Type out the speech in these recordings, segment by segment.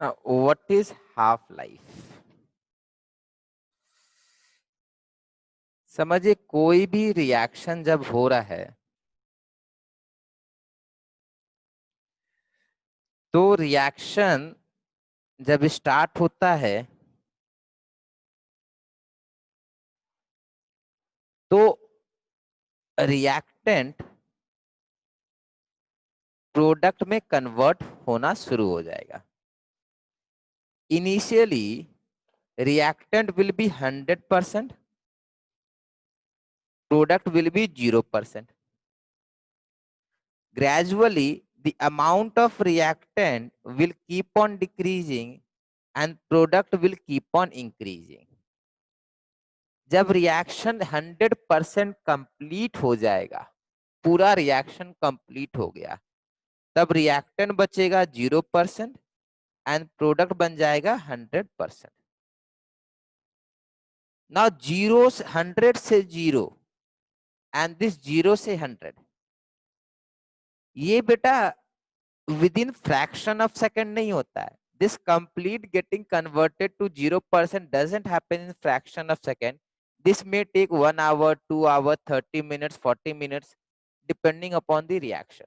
What is half life? समझिए कोई भी रिएक्शन जब हो रहा है तो रिएक्शन जब स्टार्ट होता है तो रिएक्टेंट प्रोडक्ट में कन्वर्ट होना शुरू हो जाएगा। Initially reactant will be 100%, product will be 0%. Gradually, the amount of reactant will keep on decreasing and product will keep on increasing. जब रिएक्शन 100% कंप्लीट हो जाएगा, पूरा रिएक्शन कंप्लीट हो गया, तब रिएक्टेंट बचेगा 0% एंड प्रोडक्ट बन जाएगा 100%। नाउ 100 से 0 एंड दिस 0 से 100, ये बेटा within fraction of second नहीं होता है। This complete getting converted to 0% doesn't happen in fraction of second. This may take 1 hour, 2 hour, 30 minutes, 40 minutes, depending upon the reaction.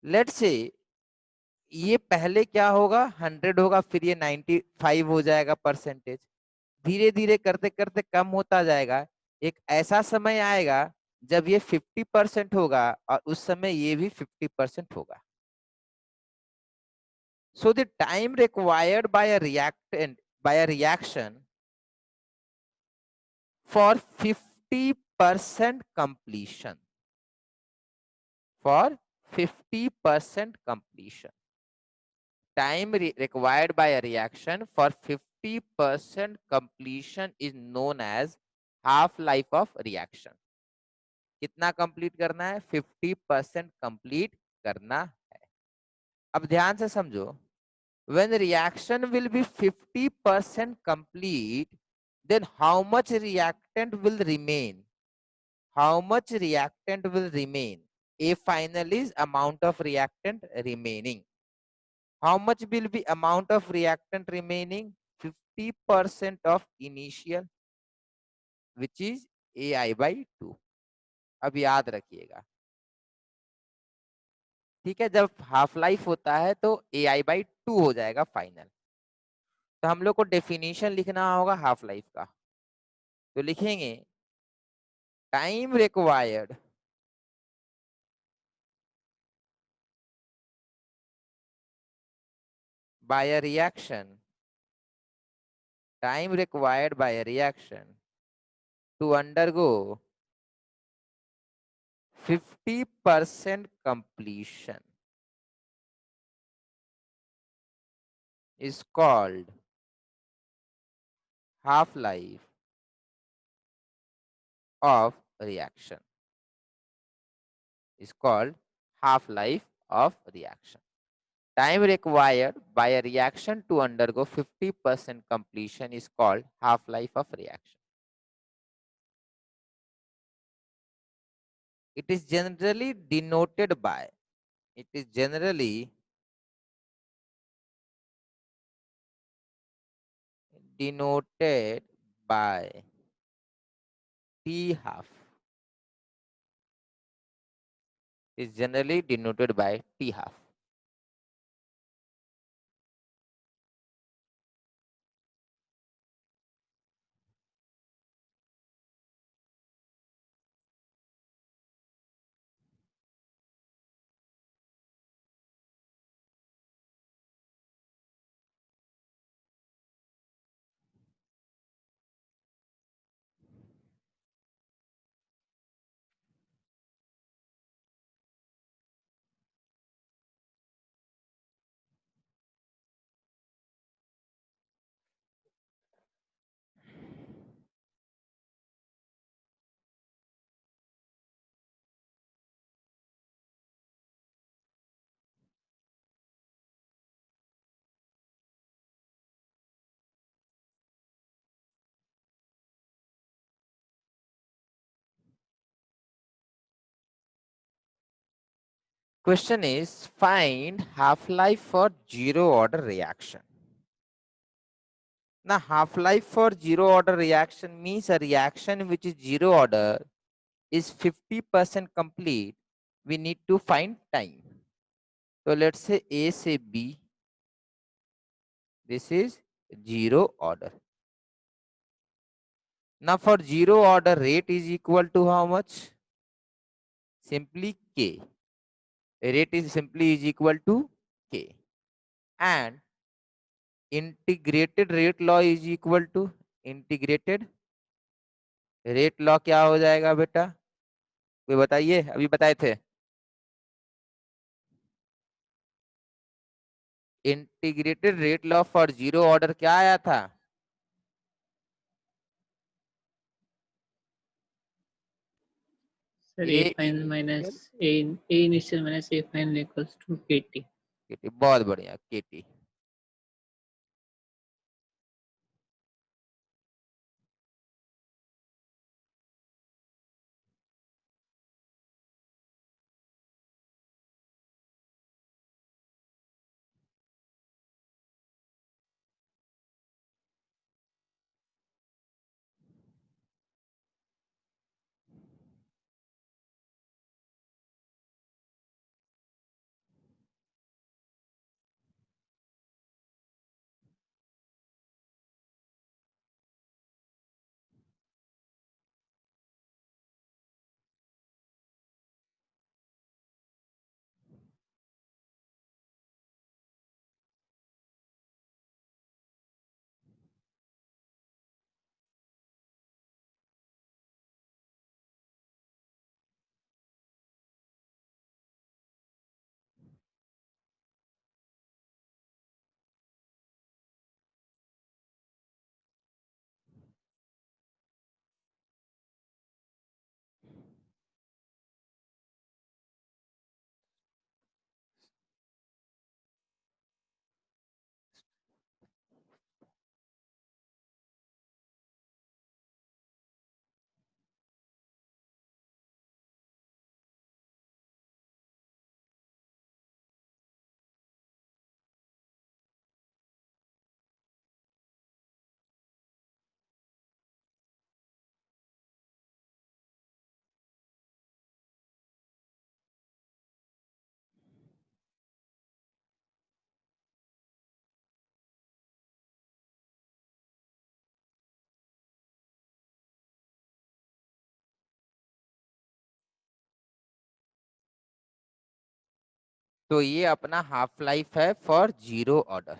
Let's say ये पहले क्या होगा, 100 होगा, फिर ये 95 हो जाएगा परसेंटेज, धीरे धीरे करते करते कम होता जाएगा। एक ऐसा समय आएगा जब ये 50% होगा और उस समय ये भी 50% होगा। So the time required by a reactant by a reaction for 50% completion, for 50% completion, time required by a reaction for 50% completion is known as half life of reaction. कितना कंप्लीट करना है, 50% कंप्लीट करना है। अब ध्यान से समझो, when reaction will be 50% complete, then how much reactant will remain? How much reactant will remain? A final is amount of reactant remaining. How much will be amount of reactant remaining? 50% of initial, which is AI by 2. अब याद रखिएगा, ठीक है, जब half life होता है तो AI by 2 हो जाएगा फाइनल। तो हम लोग को डेफिनेशन लिखना होगा हाफ लाइफ का, तो लिखेंगे time required by a reaction, time required by a reaction to undergo 50% completion is called half life of reaction, is called half life of reaction. Time required by a reaction to undergo 50% completion is called half life of reaction. It is generally denoted by, it is generally denoted by T half, is generally denoted by T half. Question is find half-life for zero order reaction. Now half-life for zero order reaction means a reaction which is zero order is 50% complete. We need to find time. So let's say A say B. This is zero order. Now for zero order rate is equal to how much? Simply K. Rate is simply is equal to K. And integrated rate law is equal to integrated rate law क्या हो जाएगा बेटा? कोई बताइए, अभी बताए थे. Integrated rate law for zero order क्या आया था? Sir A A final initial, minus A initial minus A final equals to KT. केटी, बहुत बढ़िया केटी. तो ये अपना हाफ लाइफ है फॉर जीरो ऑर्डर.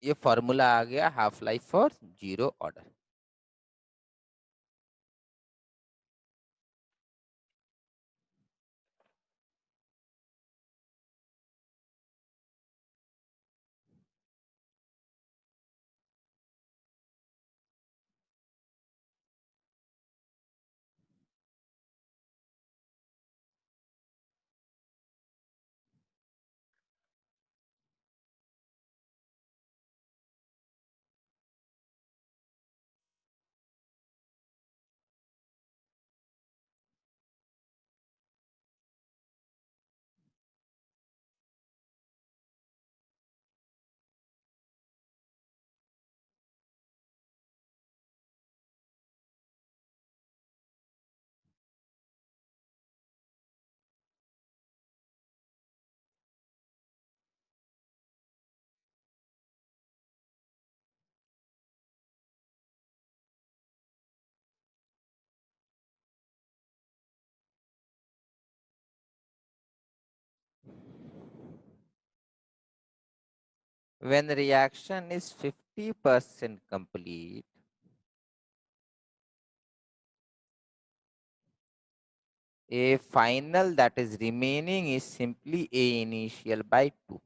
ये फॉर्मूला आ गया half life for zero order. When reaction is 50% complete, a final that is remaining is simply A initial by 2.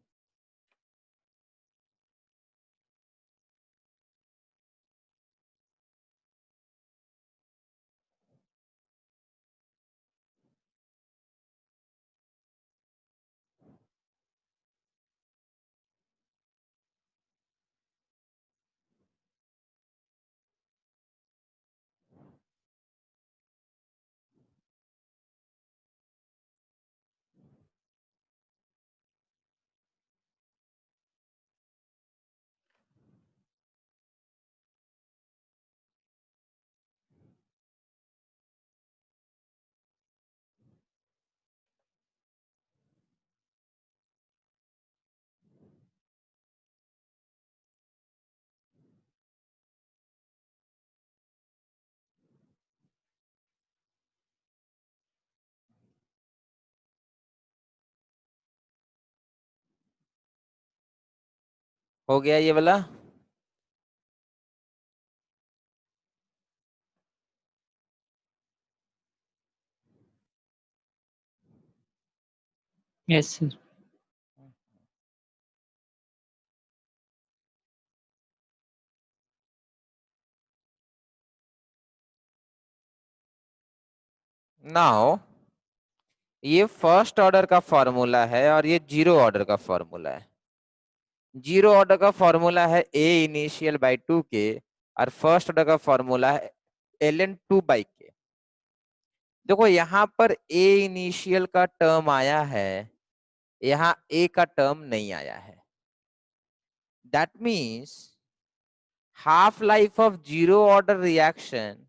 हो गया ये वाला। Yes, sir. नाउ ये फर्स्ट ऑर्डर का फॉर्मूला है और ये जीरो ऑर्डर का फॉर्मूला है। जीरो ऑर्डर का फॉर्मूला है ए इनिशियल बाई टू के, और फर्स्ट ऑर्डर का फॉर्मूला है एल एन टू बाई के। देखो यहाँ पर ए इनिशियल का टर्म आया है, यहाँ ए का टर्म नहीं आया है। That means half life of zero order reaction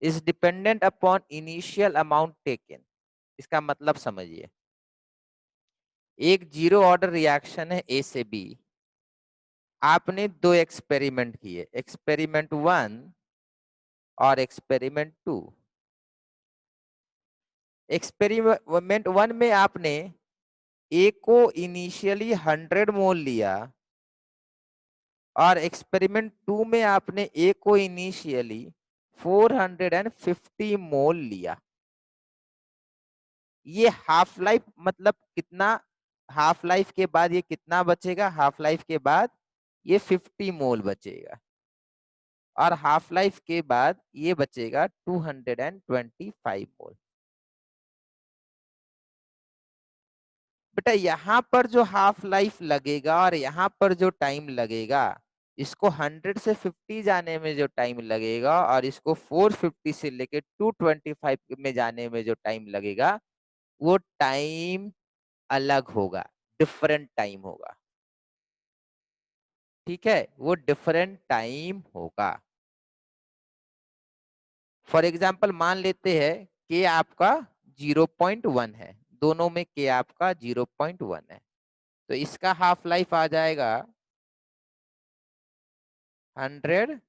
is dependent upon initial amount taken। इसका मतलब समझिए, एक जीरो ऑर्डर रिएक्शन है ए से बी। आपने दो एक्सपेरिमेंट किए, एक्सपेरिमेंट वन और एक्सपेरिमेंट टू। एक्सपेरिमेंट वन में आपने ए को इनिशियली 100 मोल लिया, और एक्सपेरिमेंट टू में आपने ए को इनिशियली 450 मोल लिया। ये हाफ लाइफ मतलब कितना, हाफ लाइफ के बाद ये कितना बचेगा, हाफ लाइफ के बाद ये 50 मोल बचेगा, और हाफ लाइफ के बाद ये बचेगा 225 मोल। बेटा यहाँ पर जो हाफ लाइफ लगेगा और यहाँ पर जो टाइम लगेगा, इसको 100 से 50 जाने में जो टाइम लगेगा और इसको 450 से लेके 225 में जाने में जो टाइम लगेगा, वो टाइम अलग होगा, डिफरेंट टाइम होगा। ठीक है, वो डिफरेंट टाइम होगा। फॉर एग्जाम्पल मान लेते हैं कि आपका 0.1 है, दोनों में के आपका 0.1 है, तो इसका हाफ लाइफ आ जाएगा 100/2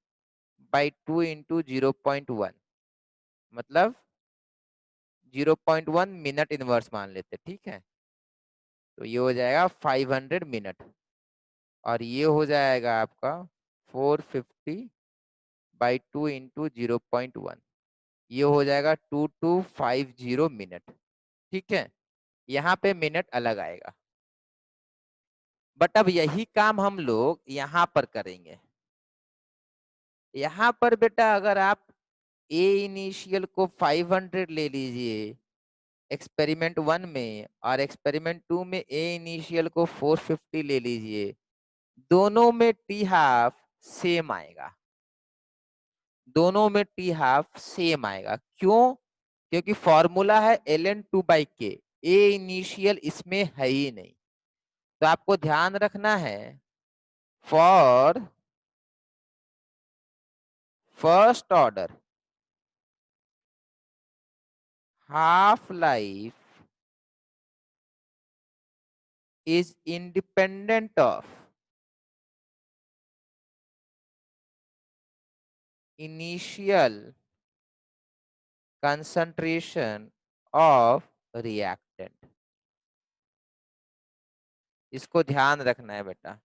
× 0.1, मतलब 0.1 मिनट इनवर्स मान लेते। ठीक है, तो ये हो जाएगा 500 मिनट, और ये हो जाएगा आपका 450/2 × 0.1, ये हो जाएगा 2250 मिनट। ठीक है, यहाँ पे मिनट अलग आएगा। बट अब यही काम हम लोग यहाँ पर करेंगे। यहाँ पर बेटा अगर आप ए इनिशियल को 500 ले लीजिए एक्सपेरिमेंट वन में, और एक्सपेरिमेंट टू में ए इनिशियल को 450 ले लीजिए, दोनों में टी हाफ सेम आएगा, दोनों में टी हाफ सेम आएगा। क्यों? क्योंकि फॉर्मूला है एल एन टू बाई के, ए इनिशियल इसमें है ही नहीं। तो आपको ध्यान रखना है, for first order half life is independent of initial concentration of reactant। इसको ध्यान रखना है बेटा।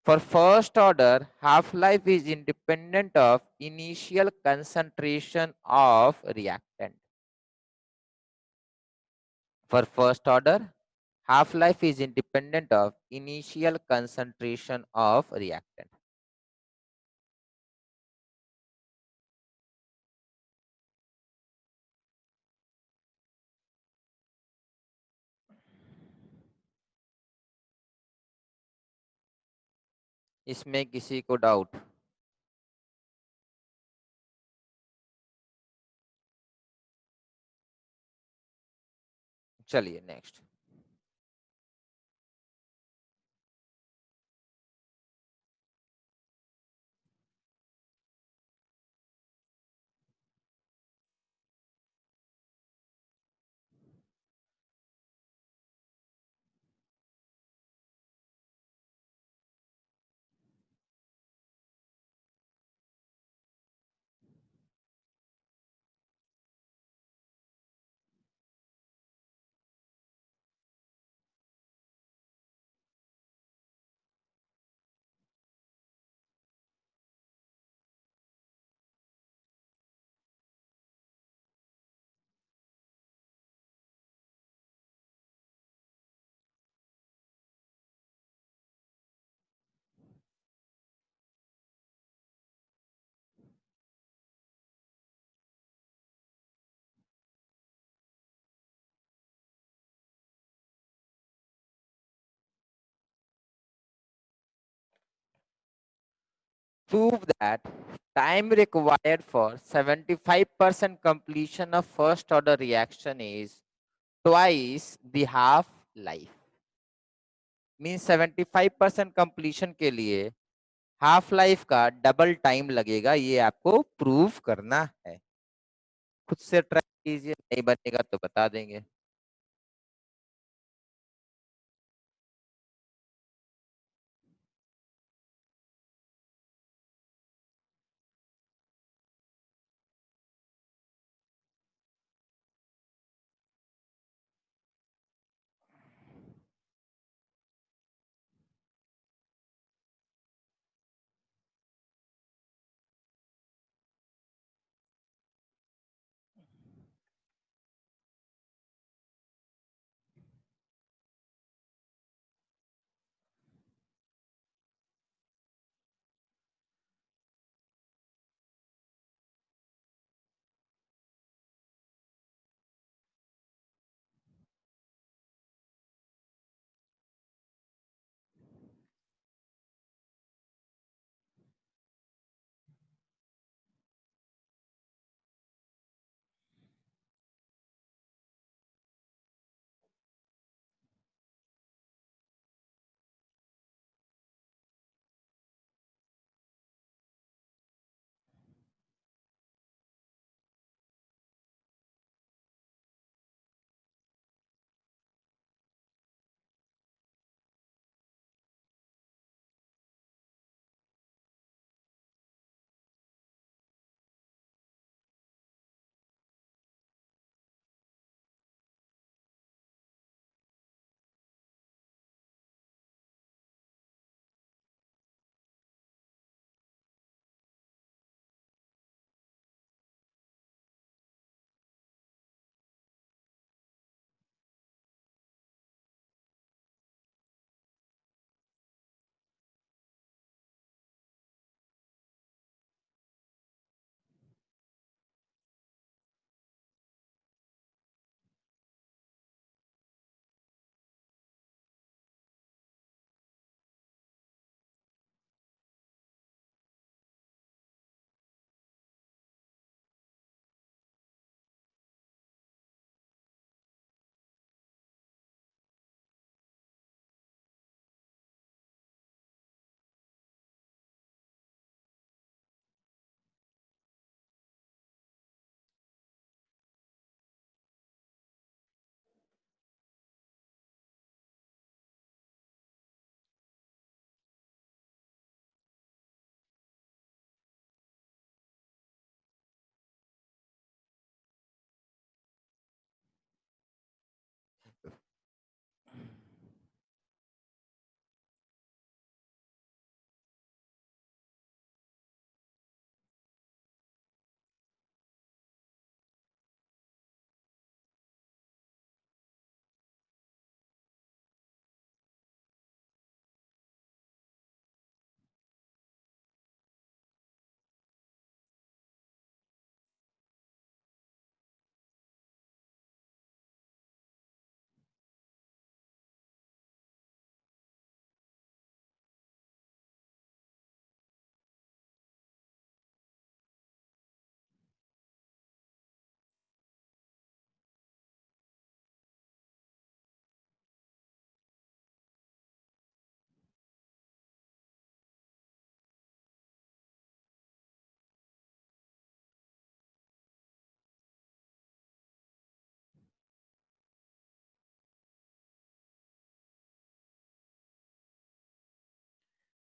For first order, half life is independent of initial concentration of reactant। For first order, half life is independent of initial concentration of reactant। इसमें किसी को doubt? चलिए next. prove that time required for 75% completion of first order reaction is twice the half life. Means 75% completion के लिए half life का double time लगेगा, ये आपको प्रूव करना है। खुद से ट्राई कीजिए, नहीं बनेगा तो बता देंगे।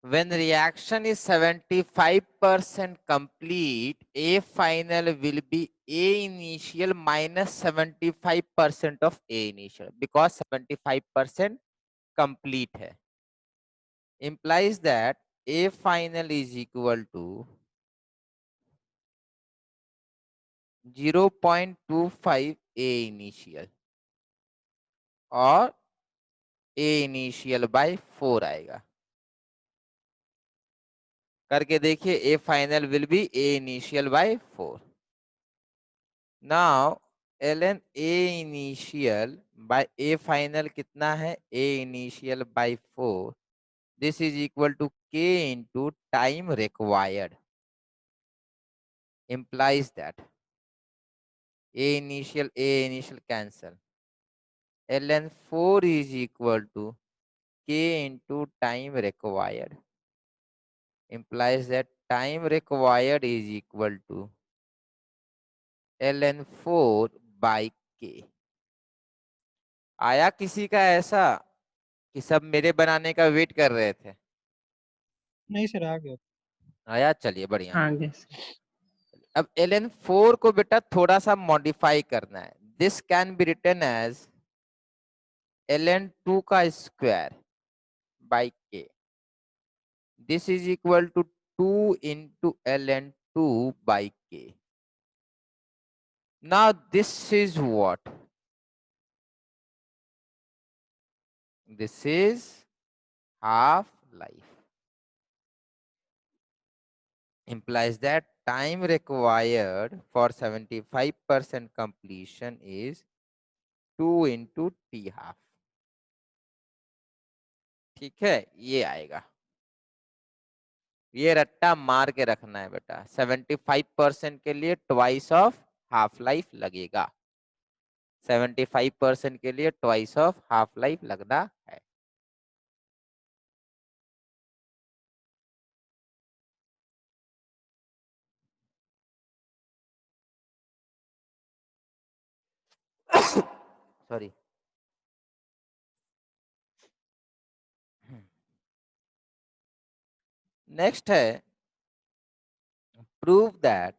When reaction is 75% complete, A final will be A initial minus 75% of A initial because 75% complete है. Implies that A final is equal to 0.25 A initial और A initial by 4 आएगा. करके देखिए, A final will be A initial by 4. Now ln A initial by A final कितना है? A initial by 4 This is equal to K into time required. Implies that A initial cancel. ln4 is equal to K into time required. Implies that time required is equal to ln4 by K. आया किसी का ऐसा कि सब मेरे बनाने का wait कर रहे थे? नहीं सर, आ गया। आया, चलिए बढ़िया है। आगे सर। अब ln4 को बेटा थोड़ा सा मॉडिफाई करना है। This can be written as ln2 का square by k. This is equal to 2 into ln2 by k. Now this is what? This is half life. Implies that time required for 75% completion is 2 into t half. ठीक है, ये आएगा। ये रट्टा मार के रखना है बेटा। 75% के लिए ट्वाइस ऑफ हाफ लाइफ लगेगा। 75% के लिए ट्वाइस ऑफ हाफ लाइफ लगना है। सॉरी। नेक्स्ट है प्रूव दैट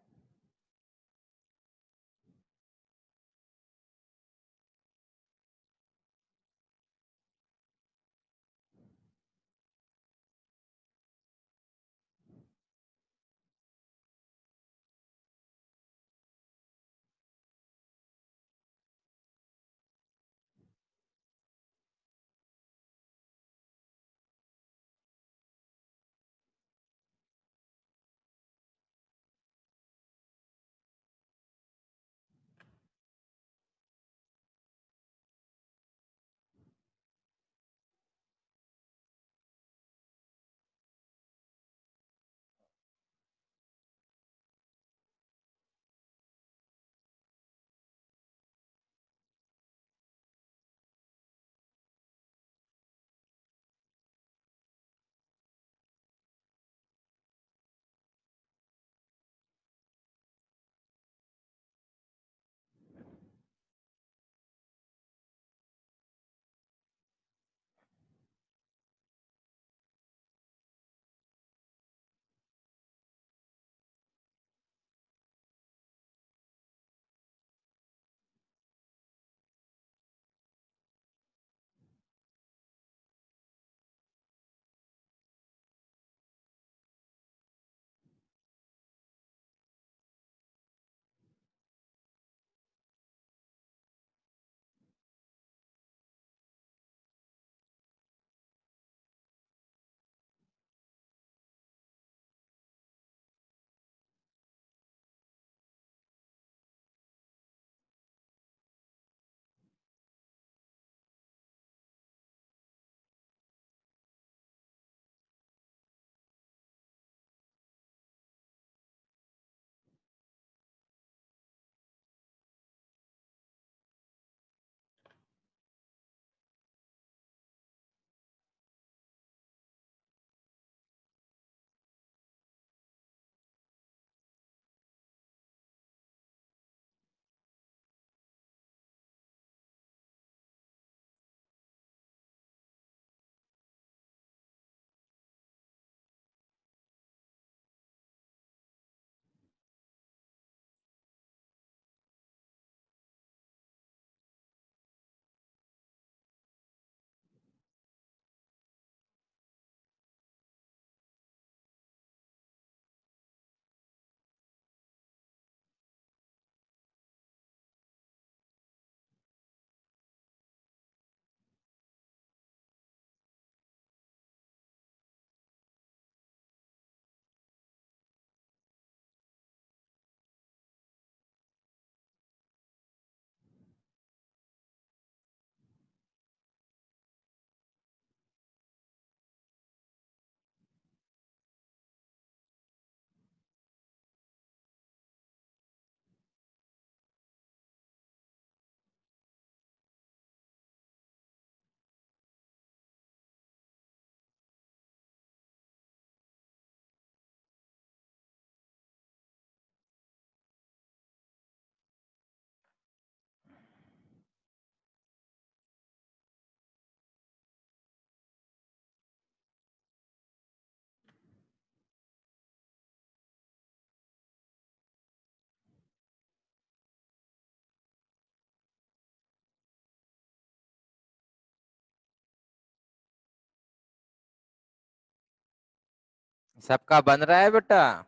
सबका बन रहा है बेटा?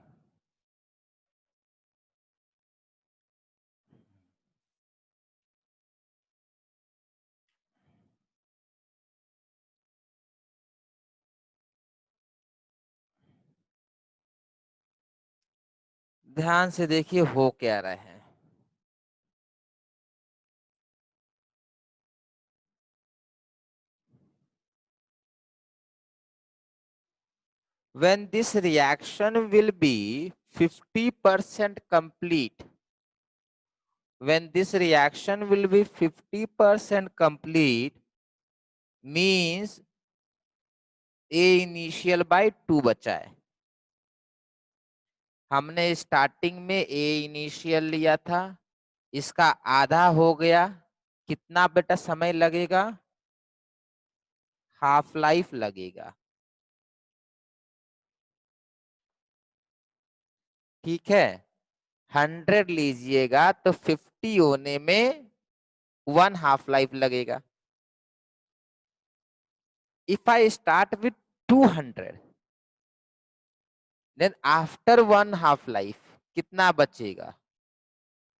ध्यान से देखिए हो क्या रहा है। When this reaction will be 50% complete, when this reaction will be 50% complete, means A initial by 2 बचा है। हमने स्टार्टिंग में A इनिशियल लिया था, इसका आधा हो गया, कितना बेटा समय लगेगा? हाफ लाइफ लगेगा। ठीक है, 100 लीजिएगा तो 50 होने में 1 हाफ लाइफ लगेगा। If I start with 200, then after 1 half life कितना बचेगा?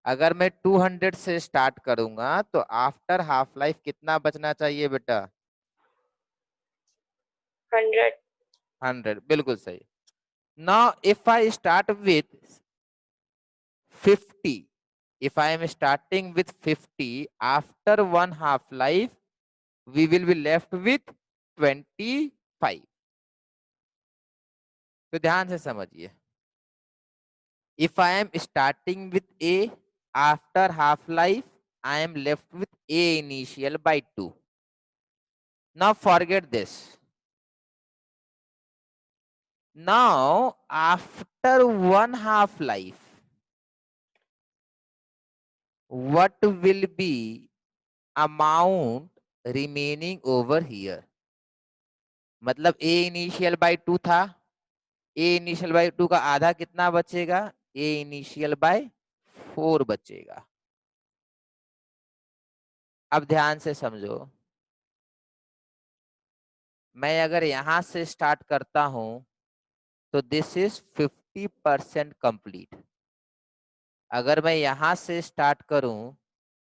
अगर मैं 200 से स्टार्ट करूंगा तो आफ्टर हाफ लाइफ कितना बचना चाहिए बेटा? 100. 100, बिल्कुल सही। Now if I start with 50, if I am starting with 50, after 1 half life we will be left with 25। तो ध्यान से समझिए, if I am starting with A, after half life I am left with A initial by 2। now forget this, now after 1 half life what will be amount remaining over here? मतलब A initial by 2 था, A initial by 2 का आधा कितना बचेगा? A initial by 4 बचेगा। अब ध्यान से समझो, मैं अगर यहां से स्टार्ट करता हूं तो दिस इज 50% कंप्लीट। अगर मैं यहां से स्टार्ट करूं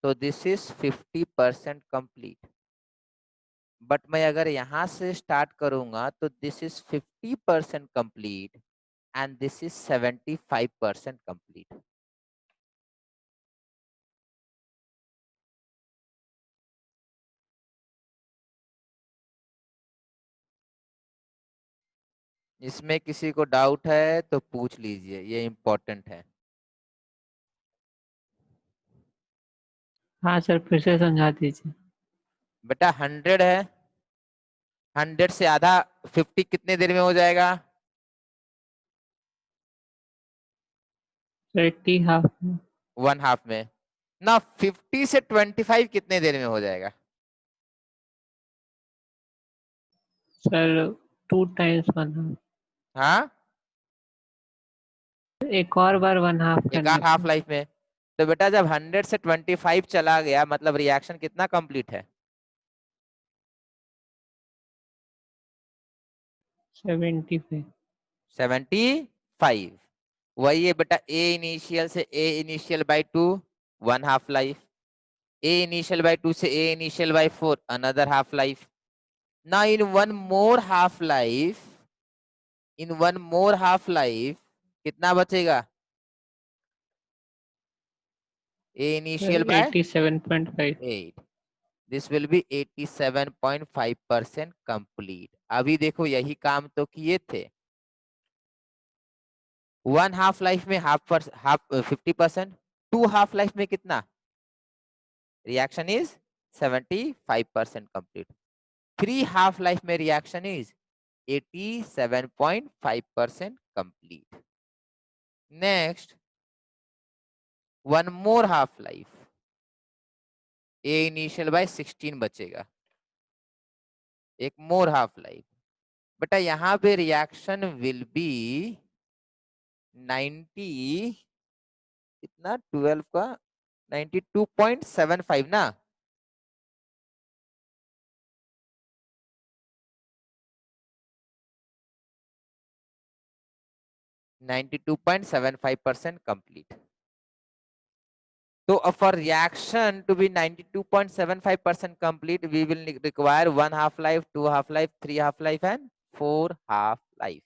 तो दिस इज 50% कंप्लीट। बट मैं अगर यहां से स्टार्ट करूंगा तो this is 50% complete and this is 75% complete. इसमें किसी को डाउट है तो पूछ लीजिए, ये इम्पोर्टेंट है। हाँ सर, फिर से समझा दीजिए। बेटा 100 है, 100 से आधा 50 कितने देर में हो जाएगा? 80 हाफ में। 1 हाफ में। ना 50 से 25 कितने देर में हो जाएगा? Sir 2 times 1 half. हाँ, एक और बार 1 हाफ एक करना आध हाफ था। लाइफ में। तो बेटा जब 100 से 25 चला गया मतलब रिएक्शन कितना कंप्लीट है? 75। 75। वही है बेटा, ए इनिशियल से A initial by 2 1 half life, A initial by 2 से A initial by 4 another half life. now in one more half life, in one more half life कितना बचेगा? A initial by 87.5। 8, this will be 87.5% complete। अभी देखो यही काम तो किए थे। 1 हाफ लाइफ में हाफ 50%, 2 हाफ लाइफ में कितना? Reaction is 75% complete. 3 half life में reaction is 87.5% complete. Next, one more half life, A initial by 16 बचेगा, एक मोर हाफ लाइफ। बेटा यहाँ पे रिएक्शन विल बी 90, कितना 12 का 92.75 ना? 92.75% complete. So for reaction to be 92.75% complete, we will require 1 half-life, 2 half-life, 3 half-life, and 4 half-life.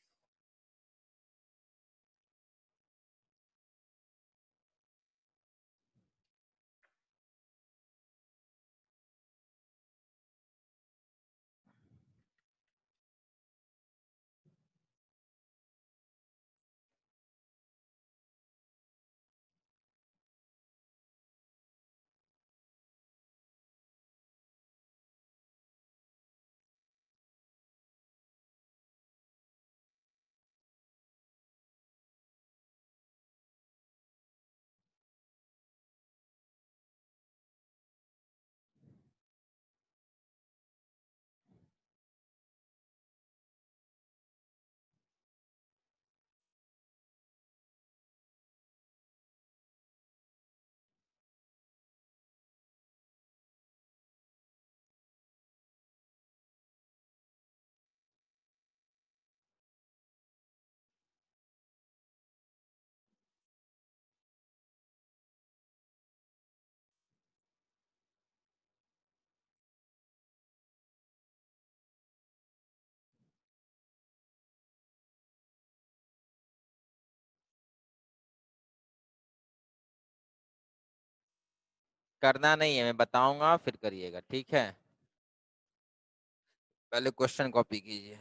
करना नहीं है, मैं बताऊंगा फिर करिएगा, ठीक है। पहले क्वेश्चन कॉपी कीजिए।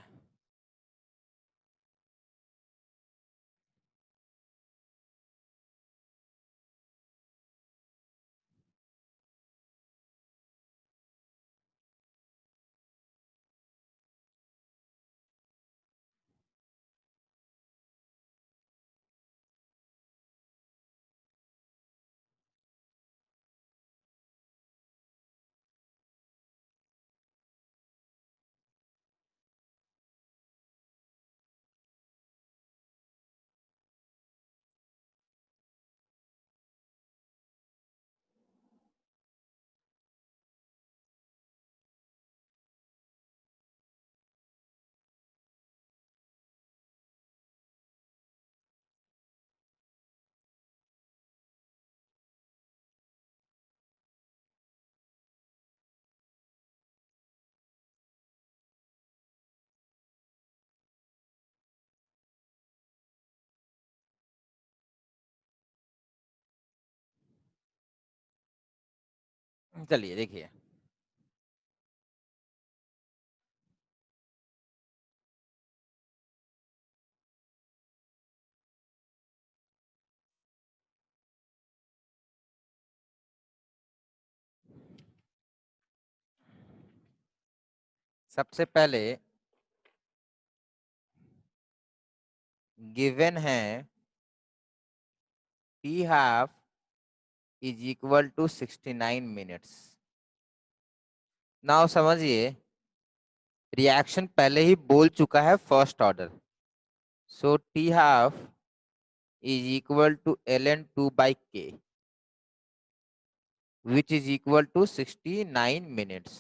चलिए देखिए, सबसे पहले गिवन है T half is equal to 69 minutes. Now समझिए, रिएक्शन पहले ही बोल चुका है first order, so T half is equal to ln2 by k, which is equal to 69 minutes.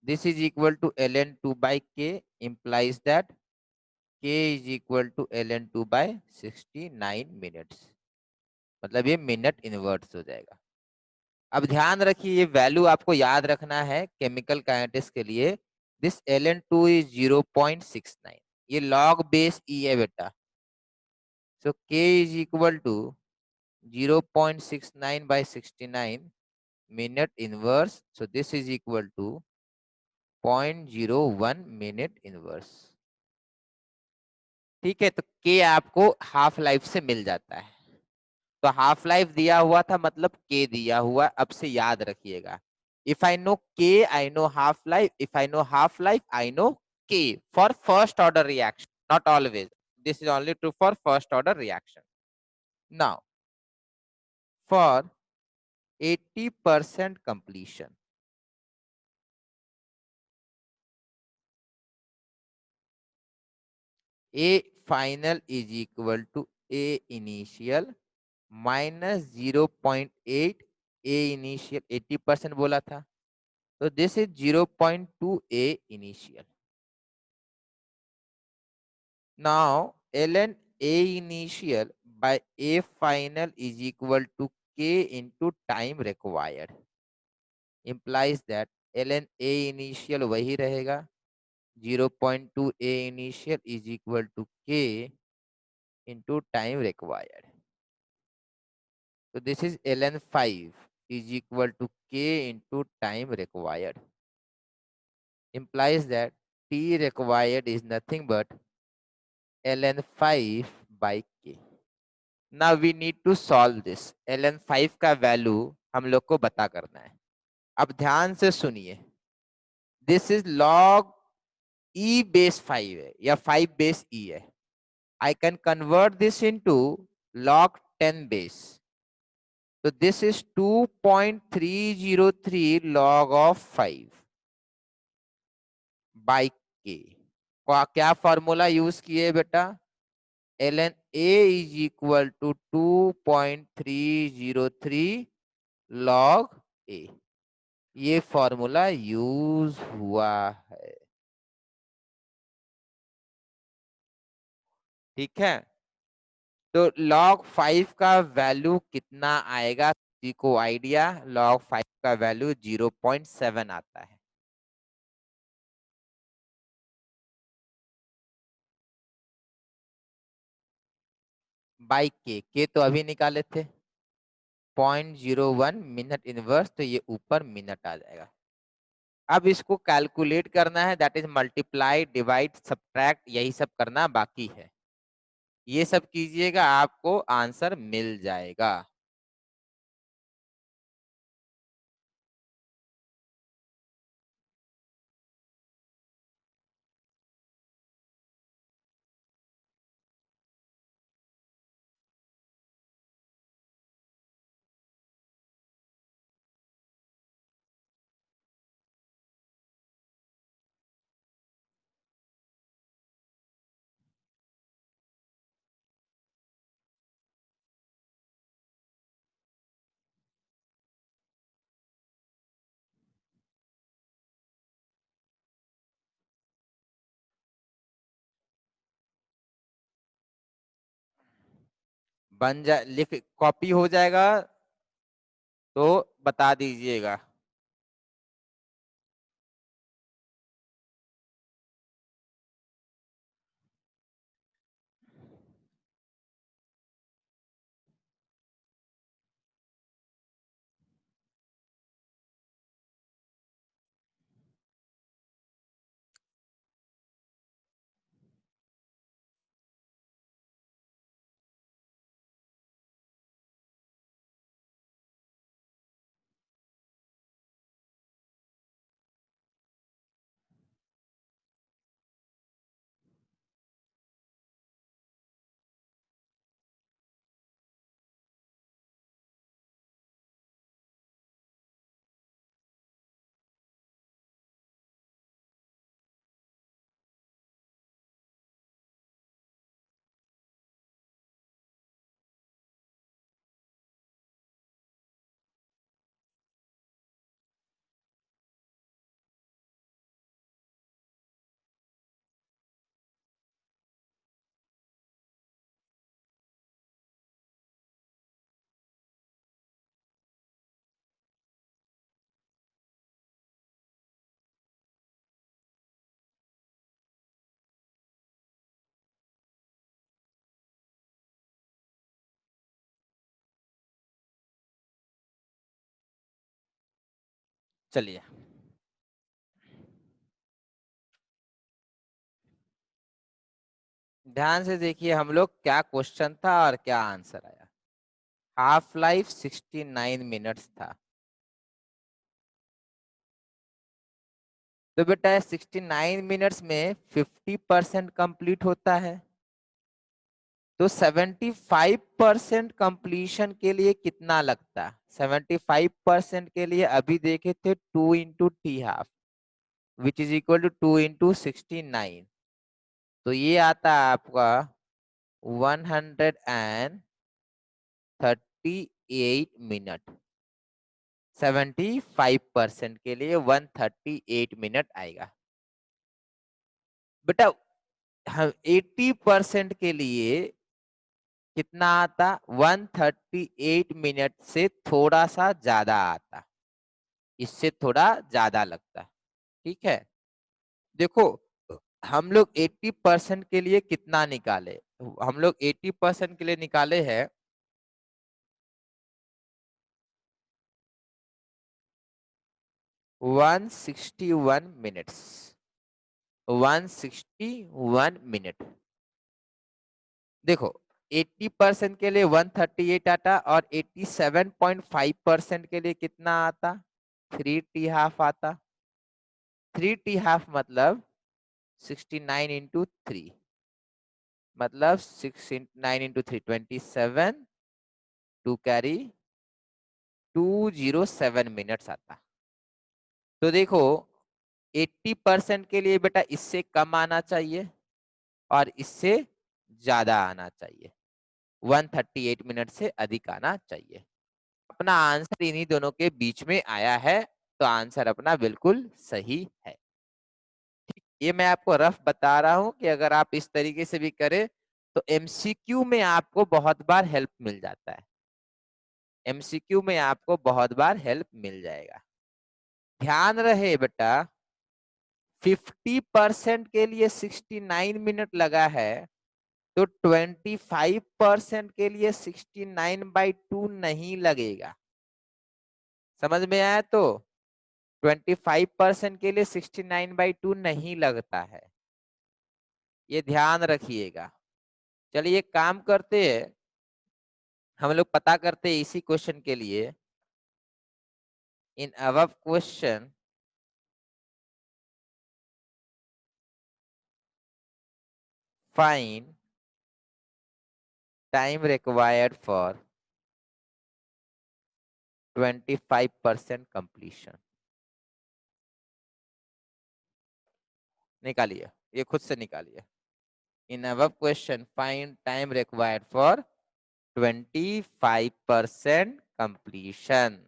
This is equal to ln2 by k, implies that k is equal to ln2 by 69 minutes, मतलब ये minute inverse हो जाएगा। अब ध्यान रखिए, ये value आपको याद रखना है केमिकल काइनेटिक्स के लिए। दिस ln2 इज 0.69, ये लॉग बेस ई है बेटा, so k is equal to 0.69 by 69 minute inverse, so this is equal to 0.01 minute inverse। ठीक है, तो k आपको हाफ लाइफ से मिल जाता है, तो हाफ लाइफ दिया हुआ था मतलब k दिया हुआ, अब से याद रखिएगा। If I know k I know half life, if I know half life I know k for first order reaction, not always, this is only true for first order reaction. Now for 80% completion, A final is equal to A initial minus 0.8 A initial, 80% बोला था, तो this is 0.2 A initial। Now ln a initial by a final is equal to k into time required, implies that ln a initial वही रहेगा 0.2 a initial is equal to k into time required. So this is ln 5 is equal to k into time required, implies that t required is nothing but ln 5 by k. Now we need to solve this. ln 5 का value हम लोग को पता करना है. अब ध्यान से सुनिए, this is log e base 5 है या 5 बेस e है. I can convert this into log 10 base. So this is 2.303 log of 5 by k. क्या फॉर्मूला यूज किए बेटा? ln a is equal to 2.303 log a. ये फॉर्मूला यूज हुआ है. ठीक है, तो log 5 का वैल्यू कितना आएगा? किसी को आइडिया? log 5 का वैल्यू 0.7 आता है. बाई के तो अभी निकाले थे 0.01 मिनट इनवर्स, तो ये ऊपर मिनट आ जाएगा. अब इसको कैलकुलेट करना है, that is multiply divide subtract, यही सब करना बाकी है. ये सब कीजिएगा, आपको आंसर मिल जाएगा. बन जा लिख कॉपी हो जाएगा तो बता दीजिएगा. चलिए, ध्यान से देखिए हम लोग क्या क्वेश्चन था और क्या आंसर आया. हाफ लाइफ 69 मिनट्स था. तो बेटा 69 मिनट्स में 50% कंप्लीट होता है, तो 75% कंप्लीशन के लिए कितना लगता है? 75% के लिए अभी देखे थे 2 into T half which is equal to 2 into 69. तो ये आता है आपका 138 मिनट. 75% के लिए 138 मिनट आएगा. बेटा हम 80% के लिए कितना आता, 138 मिनट से थोड़ा सा ज्यादा आता, इससे थोड़ा ज्यादा लगता। ठीक है, देखो हम लोग 80% के लिए कितना निकाले, हम लोग 80% के लिए निकाले हैं 161 मिनट्स, 161 मिनट। देखो 80% के लिए 138 आता और 87.5% के लिए कितना आता, 3 t½ आता। 3 t½ मतलब 69 × 3, मतलब 69 × 3 27, टू कैरी 207 मिनट्स आता। तो देखो 80% के लिए बेटा इससे कम आना चाहिए और इससे ज्यादा आना चाहिए, 138 मिनट से अधिक आना चाहिए। अपना आंसर इन्हीं दोनों के बीच में आया है, तो आंसर अपना बिल्कुल सही है। ये मैं आपको रफ बता रहा हूं कि अगर आप इस तरीके से भी करें तो एमसीक्यू में आपको बहुत बार हेल्प मिल जाता है, एमसीक्यू में आपको बहुत बार हेल्प मिल जाएगा। ध्यान रहे बेटा 50% के लिए 69 मिनट लगा है, तो 25% के लिए 69/2 नहीं लगेगा। समझ में आया? तो 25% के लिए 69/2 नहीं लगता है, ये ध्यान रखिएगा। चलिए एक काम करते हैं, हम लोग पता करते हैं इसी क्वेश्चन के लिए। In above question find time required for 25% completion. निकालिए, ये खुद से निकालिए। इन above question find time required for 25% completion।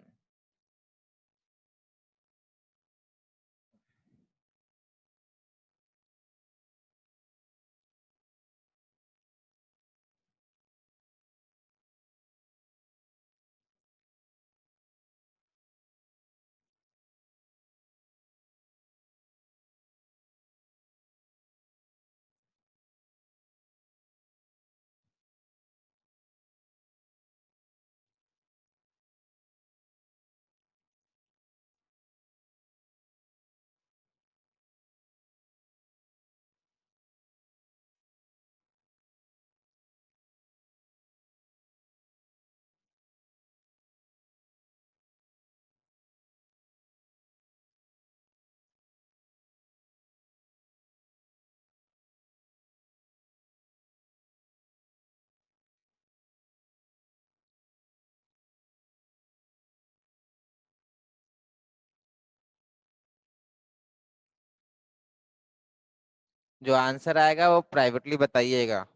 जो आंसर आएगा वो प्राइवेटली बताइएगा।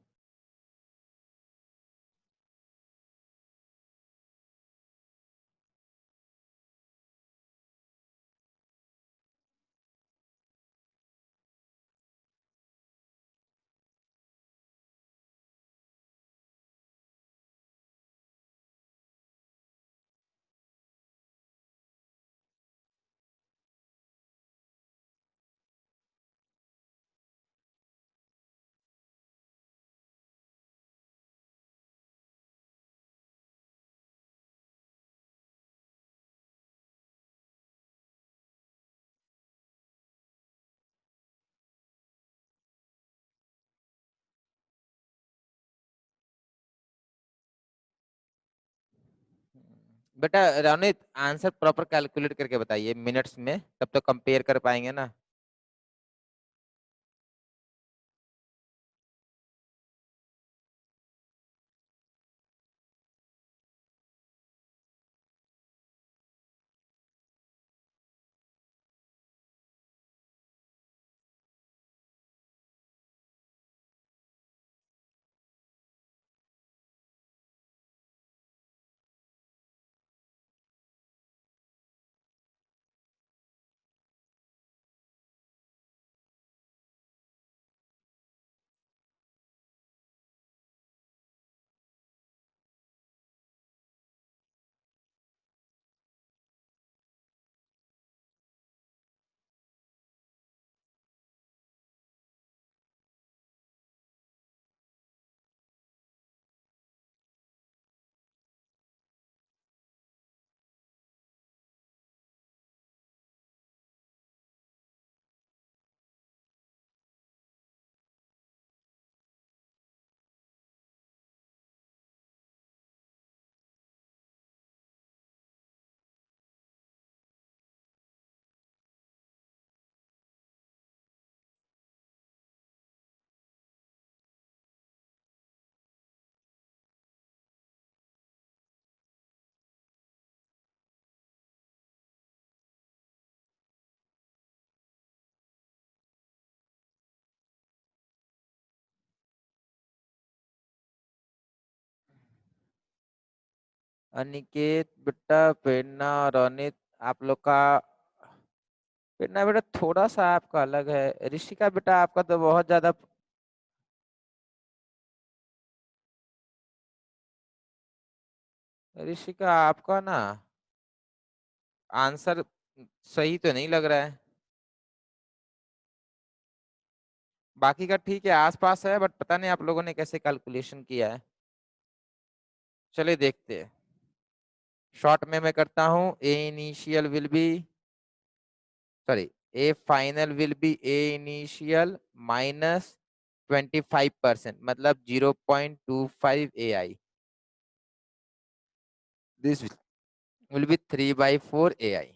बेटा रवनीत आंसर प्रॉपर कैलकुलेट करके बताइए मिनट्स में, तब तो कंपेयर कर पाएंगे ना। अनिकेत बेटा, प्रेरणा और अनित, आप लोग का प्रेरणा बेटा थोड़ा सा आपका अलग है। ऋषिका बेटा आपका तो बहुत ज्यादा, ऋषिका आपका ना आंसर सही तो नहीं लग रहा है। बाकी का ठीक है, आसपास है, बट पता नहीं आप लोगों ने कैसे कैलकुलेशन किया है। चलिए देखते हैं। शॉर्ट में मैं करता हूं, A initial will be, sorry, A final will be A initial minus 25%, मतलब 0.25 AI। This will be 3/4 AI।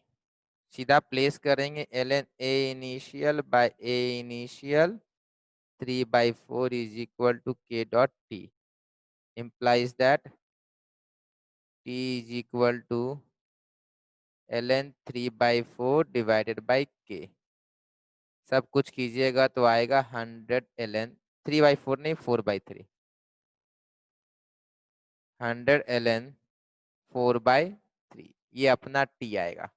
सीधा प्लेस करेंगे L N A initial by A initial 3/4 is equal to k dot t, implies that t is equal to ln 3/4 divided by k। सब कुछ कीजिएगा तो आएगा 100 ln 3/4 नहीं 4/3, 100 ln 4/3, ये अपना t आएगा।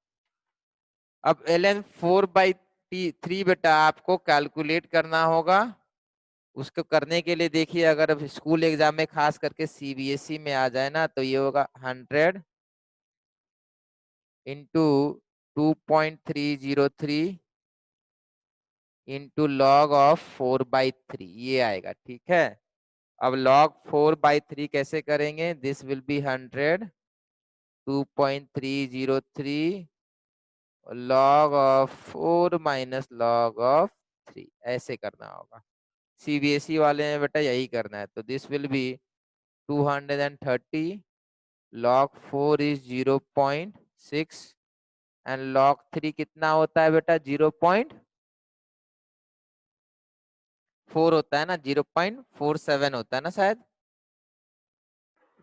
अब ln 4/3 बेटा आपको कैलकुलेट करना होगा। उसको करने के लिए देखिए, अगर अब स्कूल एग्जाम में खास करके सीबीएसई में आ जाए ना, तो ये होगा 100 इंटू 2.303 इंटू लॉग ऑफ 4/3, ये आएगा। ठीक है, अब लॉग 4/3 कैसे करेंगे? This will B 100 2.303 log of 4 minus log of 3, ऐसे करना होगा। सीबीएसई वाले में बेटा यही करना है। तो this will B 230 log 4 is 0.6 and log 3 कितना होता है बेटा? 0.4 होता है ना, 0.47 होता है ना शायद।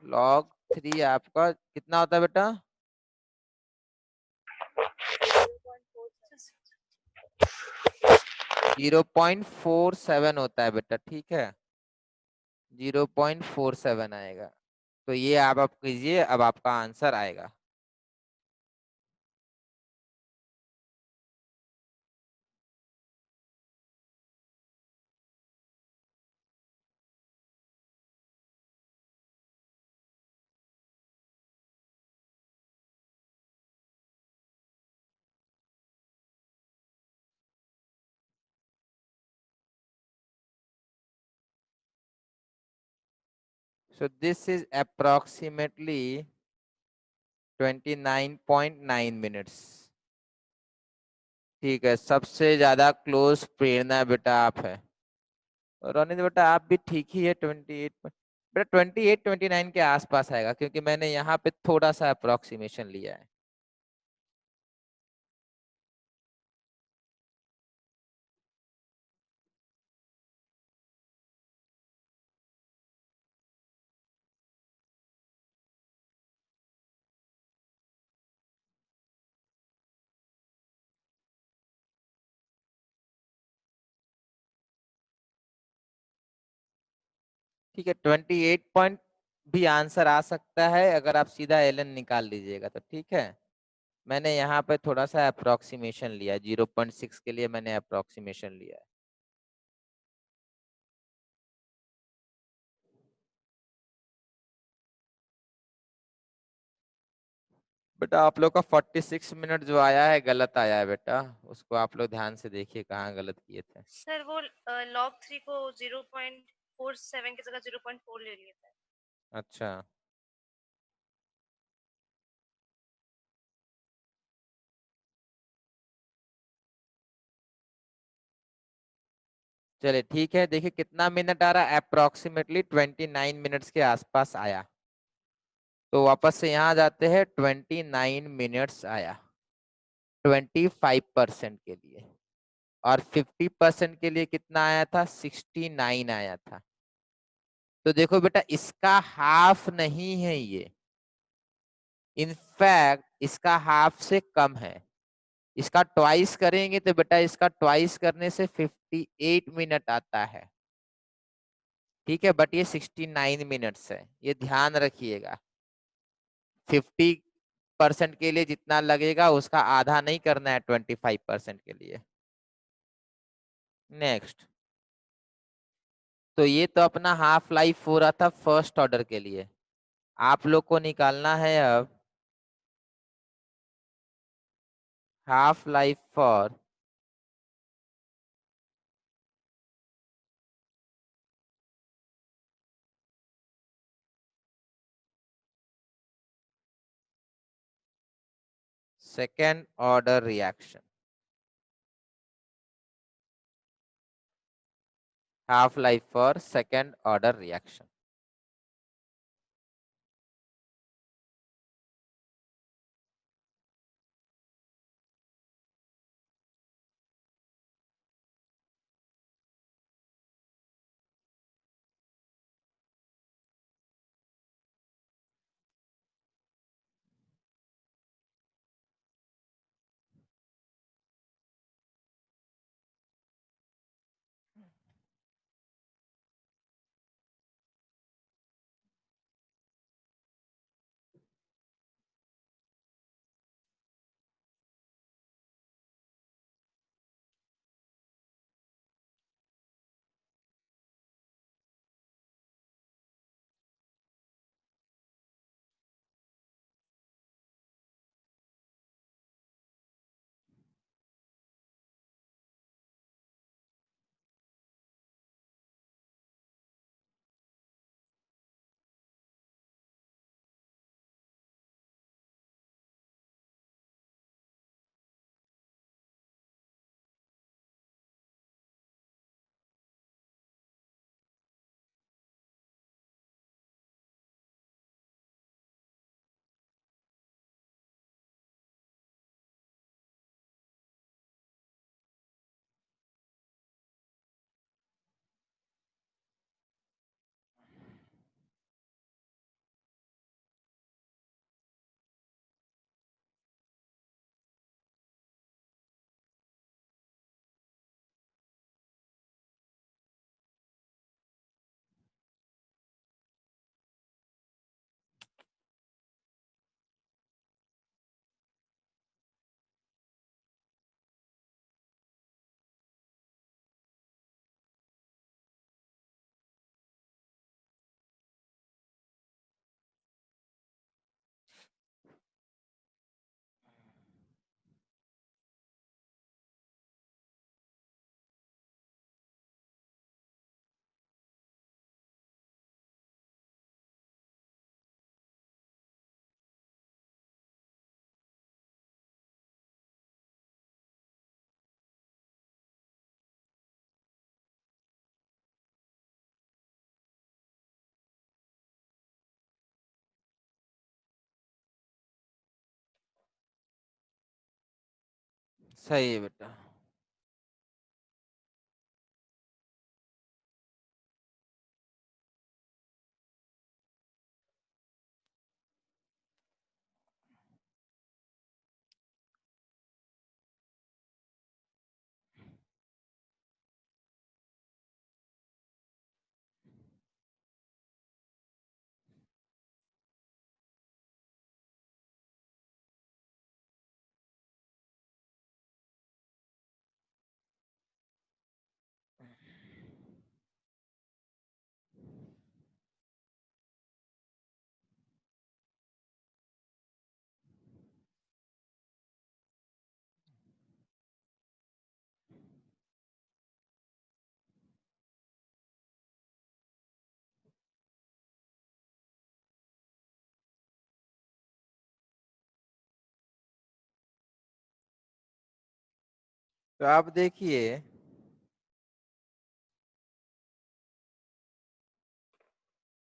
log 3 आपका कितना होता है बेटा? 0.47 होता है बेटा। ठीक है, 0.47 आएगा। तो ये आप कीजिए, अब आपका आंसर आएगा। So this is approximately 29.9 minutes। ठीक है, सबसे ज्यादा क्लोज प्रेरणा बेटा आप है। और रोनित बेटा आप भी ठीक ही है, 28 बेटा, 28-29 के आसपास आएगा, क्योंकि मैंने यहाँ पे थोड़ा सा अप्रोक्सीमेशन लिया है। ठीक है, 28 पॉइंट भी आंसर आ सकता है अगर आप सीधा एलन निकाल लीजिएगा तो। ठीक है, मैंने यहाँ पे थोड़ा सा अप्रोक्सीमेशन लिया है, 0.6 के लिए मैंने अप्रोक्सीमेशन लिया है। बेटा आप लोग का 46 मिनट जो आया है गलत आया है बेटा, उसको आप लोग ध्यान से देखिए कहाँ गलत किए थे। सर वो लॉग 3 को 0.47 की जगह 0.4 ले लिया था। अच्छा, चलिए ठीक है, देखिए कितना मिनट आ रहा है, अप्रोक्सीमेटली 29 मिनट्स के आसपास आया। तो वापस से यहाँ जाते हैं, 29 मिनट्स आया 25% के लिए, और 50% के लिए कितना आया था? 69 आया था। तो देखो बेटा, इसका हाफ नहीं है ये, इनफैक्ट इसका हाफ से कम है। इसका ट्वाइस करेंगे तो बेटा इसका ट्वाइस करने से 58 मिनट आता है। ठीक है, बट ये 69 मिनट्स है, ये ध्यान रखिएगा। 50% के लिए जितना लगेगा उसका आधा नहीं करना है 25% के लिए। नेक्स्ट, तो ये तो अपना हाफ लाइफ हो रहा था फर्स्ट ऑर्डर के लिए। आप लोग को निकालना है अब half life for second order reaction. Half life for second order reaction. सही है बेटा। तो आप देखिए,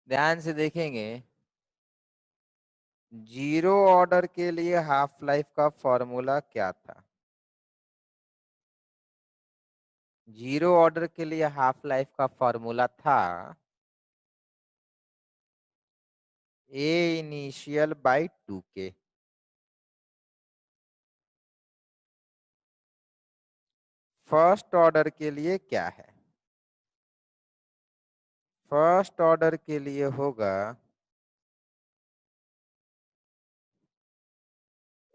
ध्यान से देखेंगे, जीरो ऑर्डर के लिए हाफ लाइफ का फॉर्मूला क्या था? जीरो ऑर्डर के लिए हाफ लाइफ का फॉर्मूला था A initial by 2k। First order के लिए क्या है? फर्स्ट ऑर्डर के लिए होगा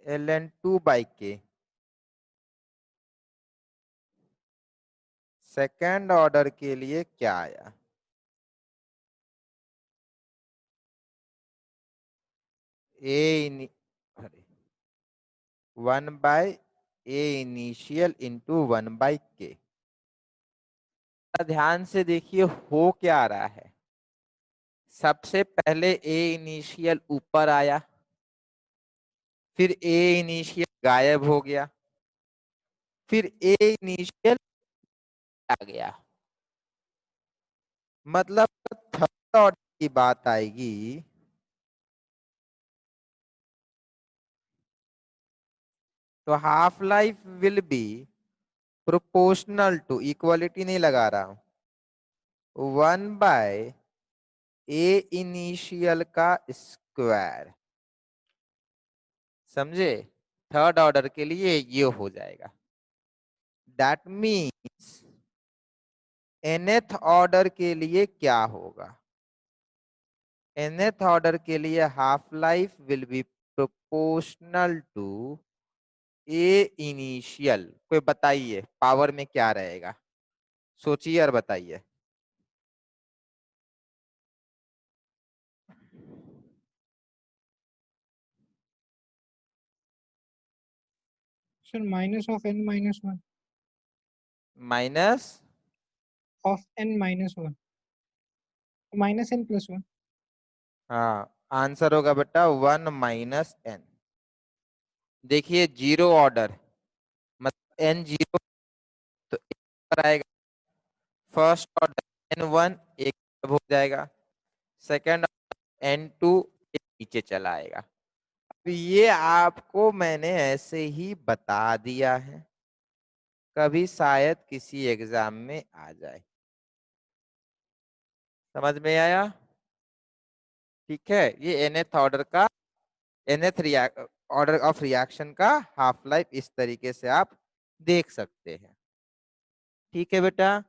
ln2/k। सेकेंड ऑर्डर के लिए क्या आया? ए अरे 1/a इनिशियल इंटू 1/k। ध्यान से देखिए हो क्या रहा है। सबसे पहले ए इनिशियल ऊपर आया, फिर ए इनिशियल गायब हो गया, फिर ए इनिशियल आ गया। मतलब थर्ड ऑर्डर की बात आएगी तो half life will be proportional to, equality नहीं लगा रहा हूं, 1/a इनिशियल का स्क्वायर। समझे? थर्ड ऑर्डर के लिए ये हो जाएगा। दैट मीन्स nth ऑर्डर के लिए क्या होगा? nth ऑर्डर के लिए half life will be proportional to a initial. कोई बताइए पावर में क्या रहेगा? सोचिए और बताइए। Sir, minus of n minus 1 minus of n minus 1 minus n plus 1. हाँ, आंसर होगा बेटा 1 माइनस एन। देखिए जीरो ऑर्डर मतलब एन जीरो तो एक पर आएगा। फर्स्ट ऑर्डर n1 एक तरफ हो जाएगा, सेकंड n2 एक नीचे चला आएगा। अब ये आपको मैंने ऐसे ही बता दिया है, कभी शायद किसी एग्जाम में आ जाए। समझ में आया? ठीक है, ये nth ऑर्डर का nth ऑर्डर ऑफ रिएक्शन का हाफ लाइफ इस तरीके से आप देख सकते हैं। ठीक है बेटा,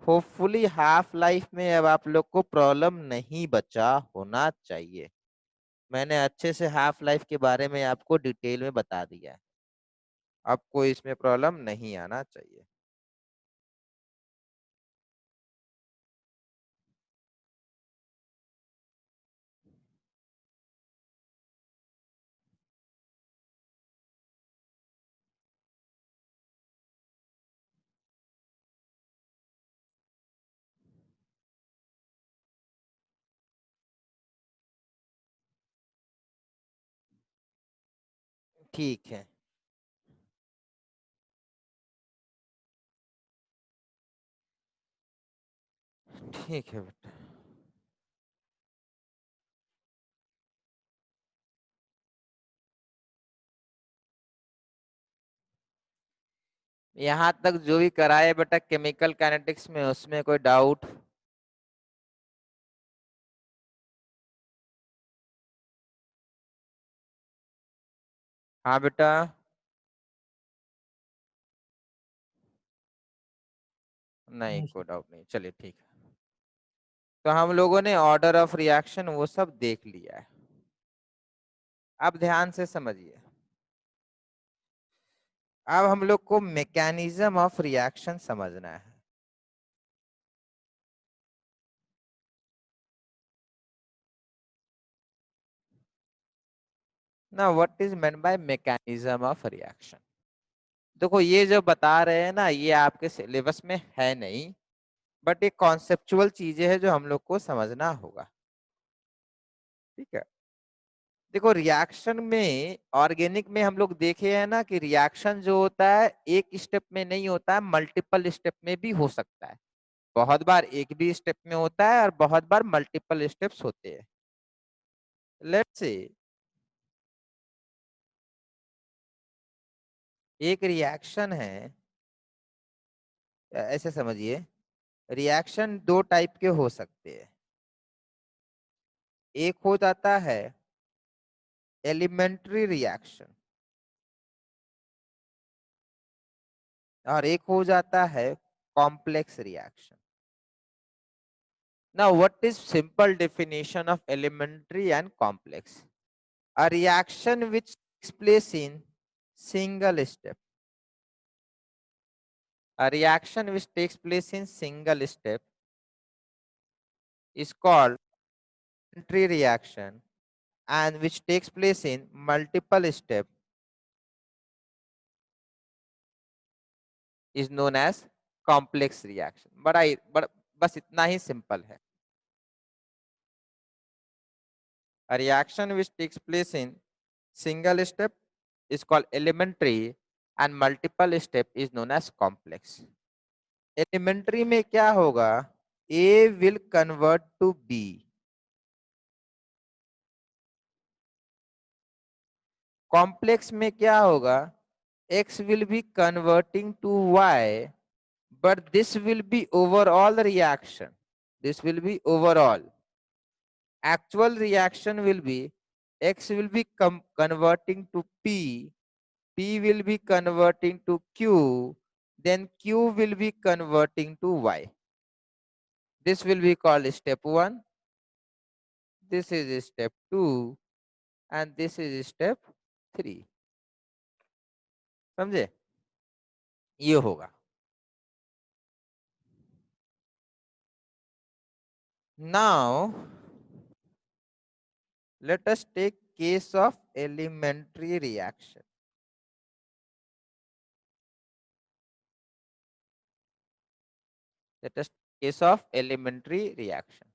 होपफुली हाफ लाइफ में अब आप लोग को प्रॉब्लम नहीं बचा होना चाहिए। मैंने अच्छे से हाफ लाइफ के बारे में आपको डिटेल में बता दिया है, आपको इसमें प्रॉब्लम नहीं आना चाहिए। ठीक है, ठीक है बेटा। यहाँ तक जो भी कराए बेटा केमिकल काइनेटिक्स में, उसमें कोई डाउट? हाँ बेटा, नहीं No, कोई sir. डाउट नहीं, चलिए ठीक है। तो हम लोगों ने ऑर्डर ऑफ रिएक्शन वो सब देख लिया है। अब ध्यान से समझिए, अब हम लोग को मैकेनिज्म ऑफ रिएक्शन समझना है। ना what is meant by mechanism of reaction? देखो ये जो बता रहे हैं ना, ये आपके सिलेबस में है नहीं, बट ये कॉन्सेप्चुअल चीजें हैं जो हम लोग को समझना होगा। ठीक है, देखो रिएक्शन में, ऑर्गेनिक में हम लोग देखे हैं ना कि रिएक्शन जो होता है एक स्टेप में नहीं होता है, मल्टीपल स्टेप में भी हो सकता है। बहुत बार एक भी स्टेप में होता है और बहुत बार मल्टीपल स्टेप्स होते हैं। लेट्स से एक रिएक्शन है, ऐसे समझिए, रिएक्शन दो टाइप के हो सकते हैं। एक हो जाता है एलिमेंट्री रिएक्शन और एक हो जाता है complex reaction. Now what is simple definition of elementary and complex? A reaction which takes place in single step. A reaction which takes place in single step is called complementary reaction, and which takes place in multiple step is known as complex reaction. but बस इतना ही simple है. A reaction which takes place in single step is called elementary and multiple step is known as complex. Elementary में क्या होगा? A will convert to B. Complex में क्या होगा? X will be converting to Y, but this will be overall reaction. This will be overall. Actual reaction will be X will be converting to P, P will be converting to Q, then Q will be converting to Y. This will be called step 1. This is step 2 and this is step 3. समझे? ये होगा. Now let us take case of elementary reaction. Let us take case of elementary reaction.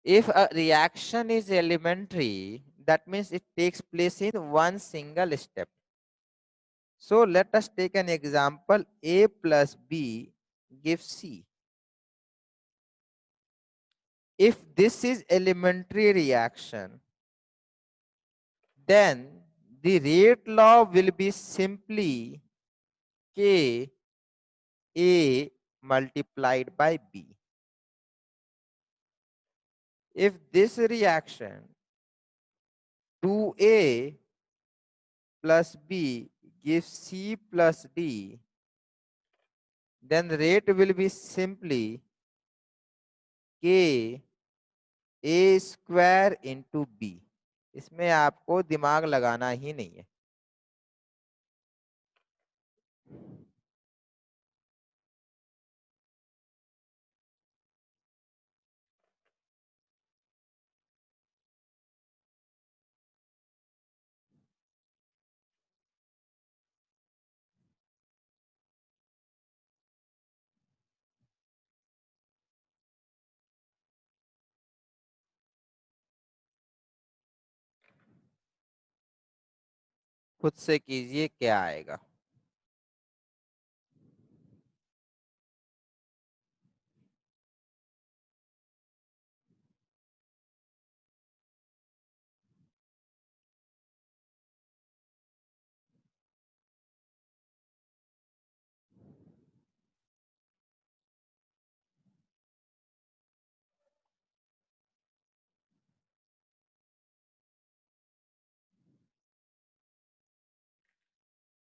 If a reaction is elementary, that means it takes place in one single step. So let us take an example. A plus B gives C. If this is elementary reaction, then the rate law will be simply K A multiplied by B. If this reaction 2A plus B gives C plus D, then rate will be simply K A square into B. इसमें आपको दिमाग लगाना ही नहीं है. खुद से कीजिए क्या आएगा.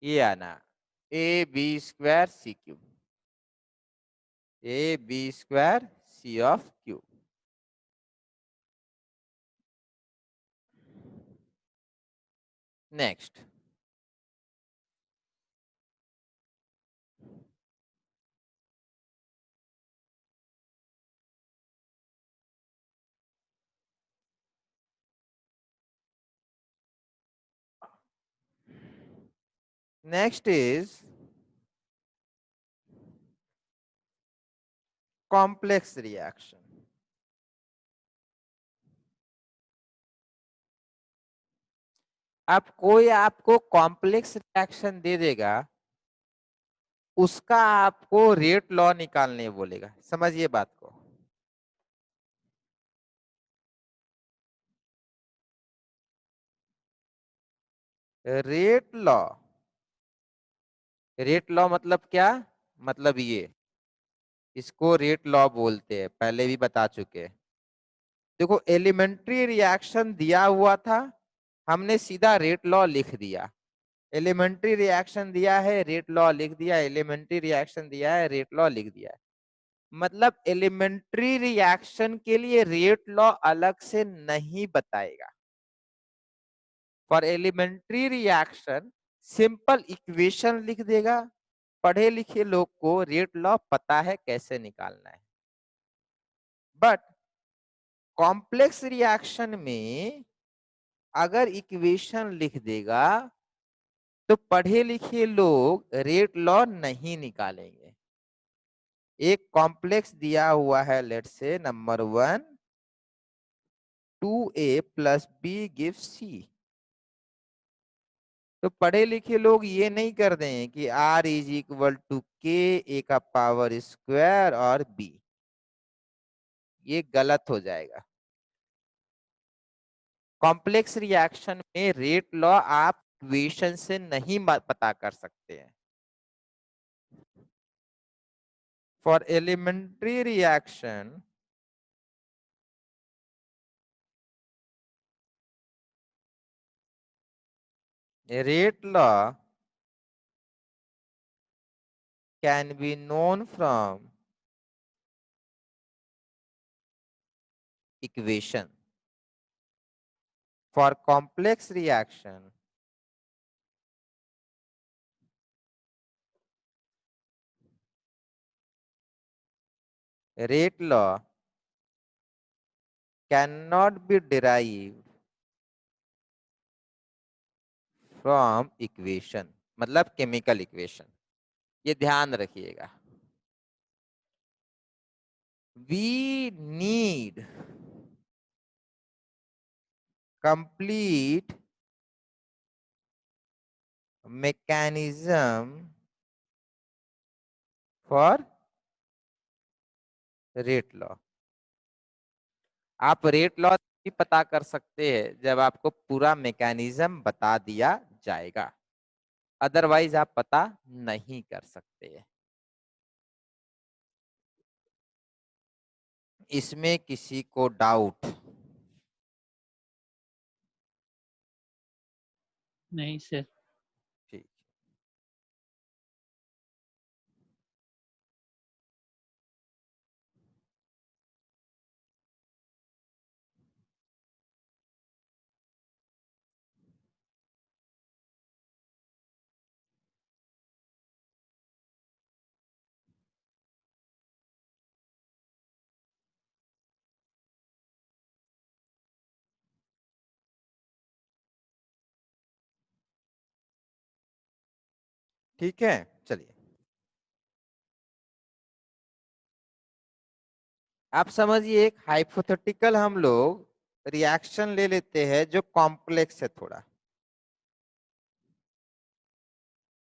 ये आना A B square C cube. A B square C of cube. Next next is complex reaction. अब कोई आपको कॉम्प्लेक्स रिएक्शन दे देगा, उसका आपको रेट लॉ निकालने बोलेगा. समझिए बात को. रेट लॉ, रेट लॉ मतलब क्या? मतलब ये, इसको रेट लॉ बोलते हैं, पहले भी बता चुके हैं. देखो एलिमेंट्री रिएक्शन दिया हुआ था, हमने सीधा रेट लॉ लिख दिया. एलिमेंट्री रिएक्शन दिया है, रेट लॉ लिख दिया. एलिमेंट्री रिएक्शन दिया है, रेट लॉ लिख दिया है. मतलब एलिमेंट्री रिएक्शन के लिए रेट लॉ अलग से नहीं बताएगा. For elementary reaction simple equation लिख देगा। पढ़े लिखे लोग को रेट लॉ पता है कैसे निकालना है, बट कॉम्प्लेक्स रिएक्शन में अगर इक्वेशन लिख देगा तो पढ़े लिखे लोग रेट लॉ नहीं निकालेंगे। एक कॉम्प्लेक्स दिया हुआ है, let say number 1 2a plus B give C, तो पढ़े लिखे लोग ये नहीं कर दें कि R इज इक्वल टू के ए का पावर स्क्वायर और b, ये गलत हो जाएगा। कॉम्प्लेक्स रिएक्शन में रेट लॉ आप इक्वेशन से नहीं पता कर सकते हैं। For elementary reaction rate law can be known from equation. For complex reaction, rate law cannot be derived from equation, मतलब केमिकल इक्वेशन, ये ध्यान रखिएगा। We need complete mechanism for rate law. आप रेट लॉ भी पता कर सकते हैं जब आपको पूरा मैकेनिज्म बता दिया जाएगा, अदरवाइज आप पता नहीं कर सकते। इसमें किसी को डाउट? नहीं सर। ठीक, ठीक है, चलिए आप समझिए, एक हाइपोथेटिकल हम लोग रिएक्शन ले लेते हैं जो कॉम्प्लेक्स है थोड़ा,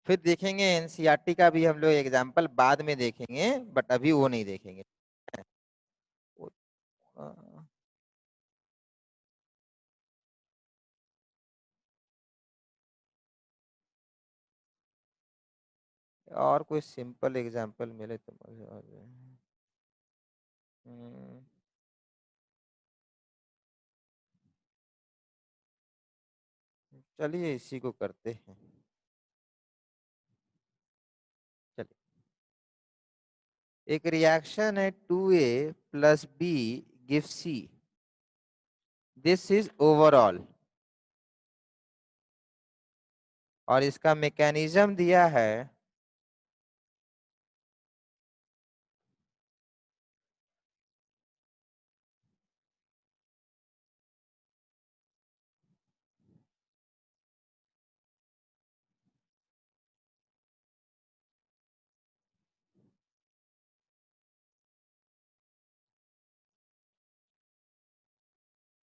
फिर देखेंगे एनसीईआरटी का भी हम लोग एग्जांपल बाद में देखेंगे, बट अभी वो नहीं देखेंगे। वो- अ, और कोई सिंपल एग्जांपल मिले तो मजे आ जाए। हम्म, चलिए इसी को करते हैं। चलिए, एक रिएक्शन है 2a plus B give C, this is overall, और इसका मैकेनिज्म दिया है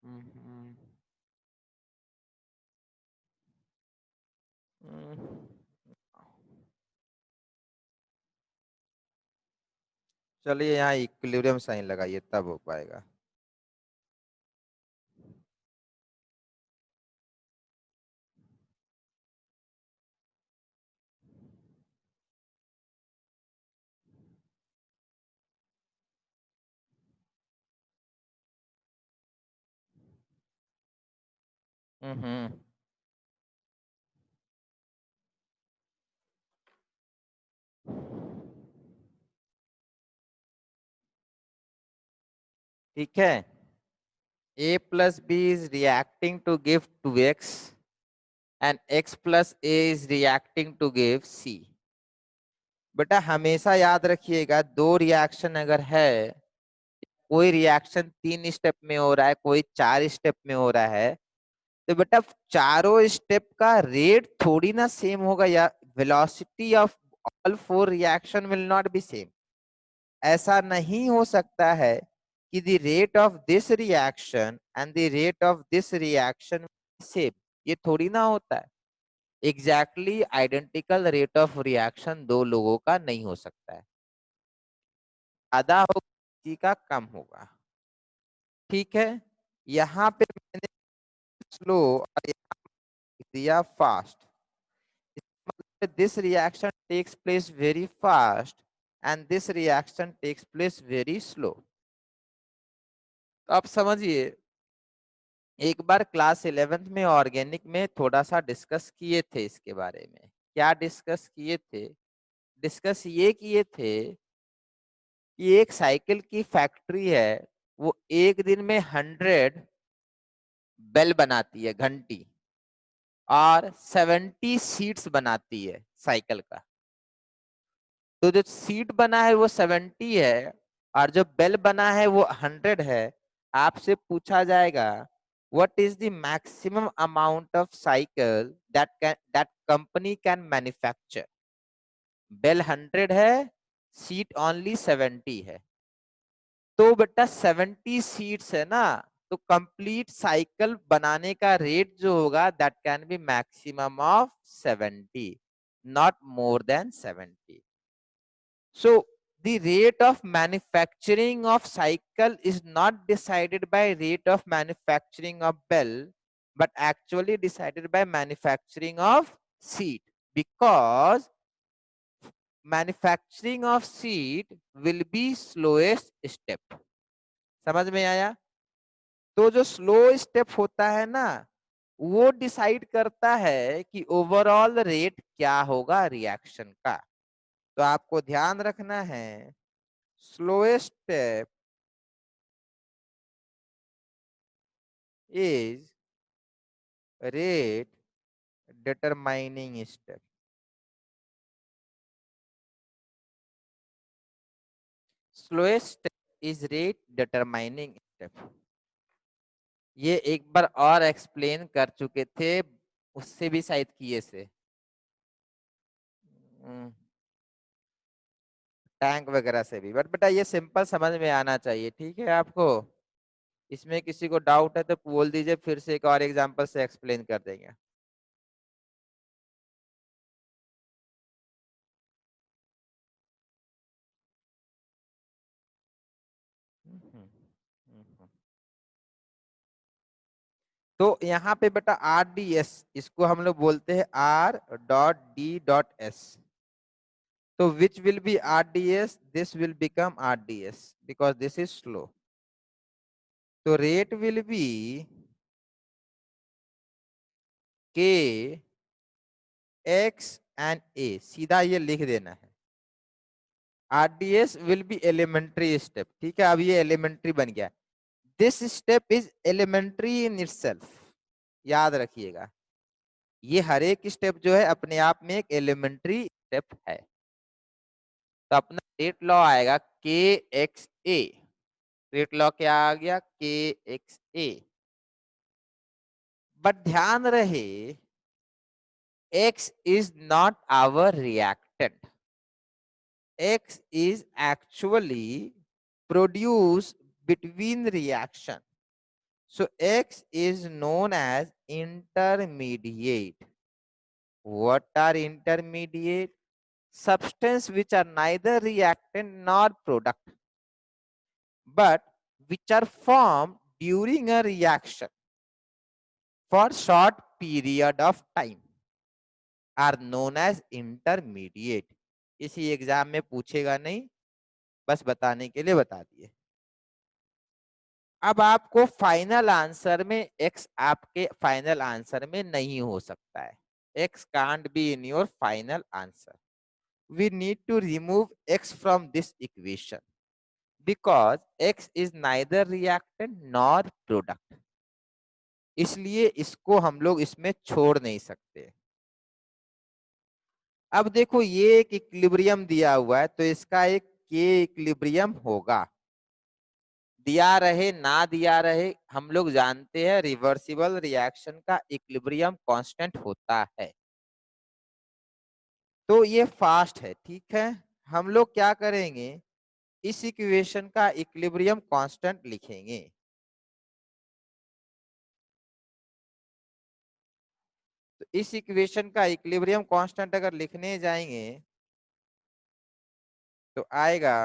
हम्म, हम्म, चलिए यहाँ इक्विलिब्रियम साइन लगाइए तब हो पाएगा। हम्म, ठीक है। a plus b is reacting to give 2x, and X plus A is reacting to give C. बेटा हमेशा याद रखिएगा, दो रिएक्शन अगर है, कोई रिएक्शन 3 स्टेप में हो रहा है, कोई 4 स्टेप में हो रहा है, तो बेटा चारों स्टेप का रेट थोड़ी ना सेम होगा, या velocity of all 4 reaction will not be same. ऐसा नहीं हो सकता है कि the rate of this reaction and the rate of this reaction same, ये थोड़ी ना होता है। Exactly identical rate of reaction दो लोगों का नहीं हो सकता है, ज्यादा होगा किसी का कम होगा। ठीक है, यहाँ पे मैंने स्लो और यहाँ दिया fast, this reaction takes place very fast and this reaction takes place very slow। तो आप समझिए, एक बार क्लास 11th में ऑर्गेनिक में थोड़ा सा डिस्कस किए थे इसके बारे में। क्या डिस्कस किए थे? डिस्कस ये किए थे कि एक साइकिल की फैक्ट्री है, वो एक दिन में 100 बेल बनाती है, घंटी, और 70 सीट्स बनाती है साइकिल का। तो जो सीट बना है वो 70 है और जो बेल बना है वो 100 है। आपसे पूछा जाएगा what is the maximum amount of cycle that company can manufacture। बेल 100 है, सीट ओनली 70 है, तो बेटा 70 सीट्स है ना, तो कंप्लीट साइकिल बनाने का रेट जो होगा that can be maximum of 70, not more than 70। So the rate of manufacturing of cycle is not decided by rate of manufacturing of bell, but actually decided by manufacturing of seat, because manufacturing of seat will be slowest step। समझ में आया? तो जो slow step होता है ना, वो decide करता है कि ओवरऑल रेट क्या होगा रिएक्शन का। तो आपको ध्यान रखना है, slowest step is rate determining step। slowest step is rate determining step। ये एक बार और एक्सप्लेन कर चुके थे, उससे भी शायद किए से, टैंक वगैरह से भी, बट बेटा ये सिंपल समझ में आना चाहिए। ठीक है, आपको इसमें किसी को डाउट है तो बोल दीजिए, फिर से एक और एग्जांपल से एक्सप्लेन कर देंगे। तो यहाँ पे बेटा RDS, इसको हम लोग बोलते हैं R.D.S। तो which will be RDS? This will become RDS because this is slow। तो rate will be K X and A, सीधा ये लिख देना है। RDS will be elementary step। ठीक है, अब ये elementary बन गया। This step is elementary in itself। याद रखिएगा, ये हर एक स्टेप जो है अपने आप में एक एलिमेंट्री स्टेप है। तो अपना रेट लॉ आएगा के एक्स ए। रेट लॉ क्या आ गया? के एक्स ए। बट ध्यान रहे, x is not our reactant। x is actually produced between reaction। So x is known as intermediate। What are intermediate? Substance which are neither reactant nor product, but which are formed during a reaction for short period of time are known as intermediate। इसी exam में पूछेगा नहीं, बस बताने के लिए बता दिए। अब आपको फाइनल आंसर में x आपके फाइनल आंसर में नहीं हो सकता है। x can't be in your final answer. We need to remove x from this equation because x is neither reactant nor product। इसलिए इसको हम लोग इसमें छोड़ नहीं सकते। अब देखो ये एक इक्विलिब्रियम दिया हुआ है, तो इसका एक के इक्विलिब्रियम होगा। दिया रहे ना दिया रहे, हम लोग जानते हैं रिवर्सिबल रिएक्शन का इक्विलिब्रियम कांस्टेंट होता है। तो ये फास्ट है, ठीक है। हम लोग क्या करेंगे, इस इक्वेशन का इक्विलिब्रियम कांस्टेंट लिखेंगे। तो इस इक्वेशन का इक्विलिब्रियम कांस्टेंट अगर लिखने जाएंगे तो आएगा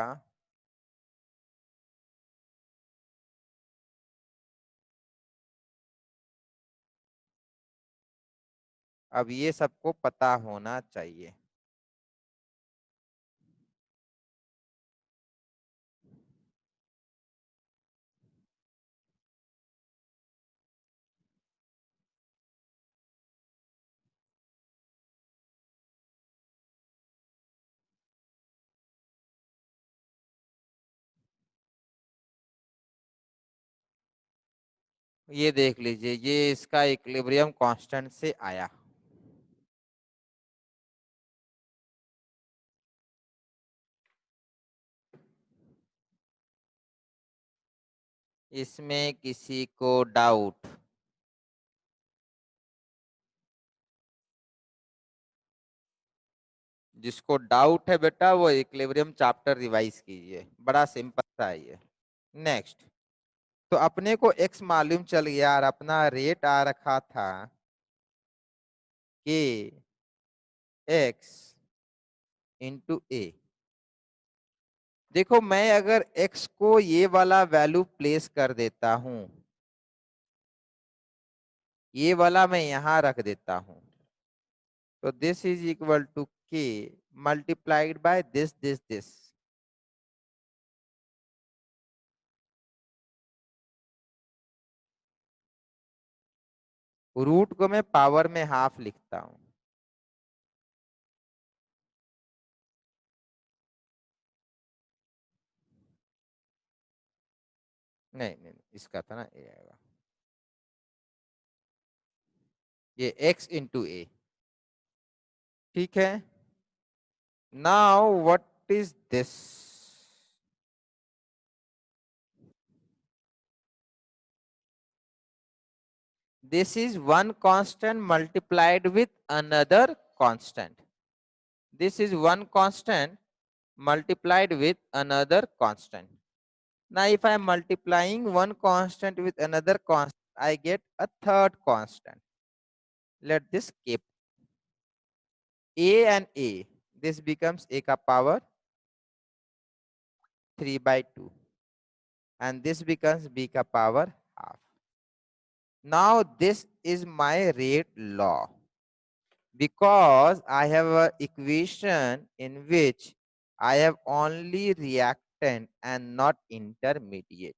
अब ये सबको पता होना चाहिए। ये देख लीजिए, ये इसका इक्विलिब्रियम कांस्टेंट से आया। इसमें किसी को डाउट? जिसको डाउट है बेटा वो इक्विलिब्रियम चैप्टर रिवाइज कीजिए, बड़ा सिंपल सा है ये। नेक्स्ट, तो अपने को एक्स मालूम चल गया और अपना रेट आ रखा था के एक्स इंटू ए। देखो मैं अगर x को ये वाला वैल्यू प्लेस कर देता हूं, ये वाला मैं यहां रख देता हूं, तो दिस इज इक्वल टू के मल्टीप्लाइड बाय दिस। रूट को मैं पावर में हाफ लिखता हूं। नहीं, इसका था ना ए आएगा, ये x इंटू ए, ठीक है। Now what is this? This is one constant multiplied with another constant. This is one constant multiplied with another constant. Now, if I am multiplying one constant with another constant, I get a third constant. Let this keep a and a. This becomes a ka power 3/2, and this becomes b ka power half. Now, this is my rate law, because I have an equation in which I have only reactant and not intermediate.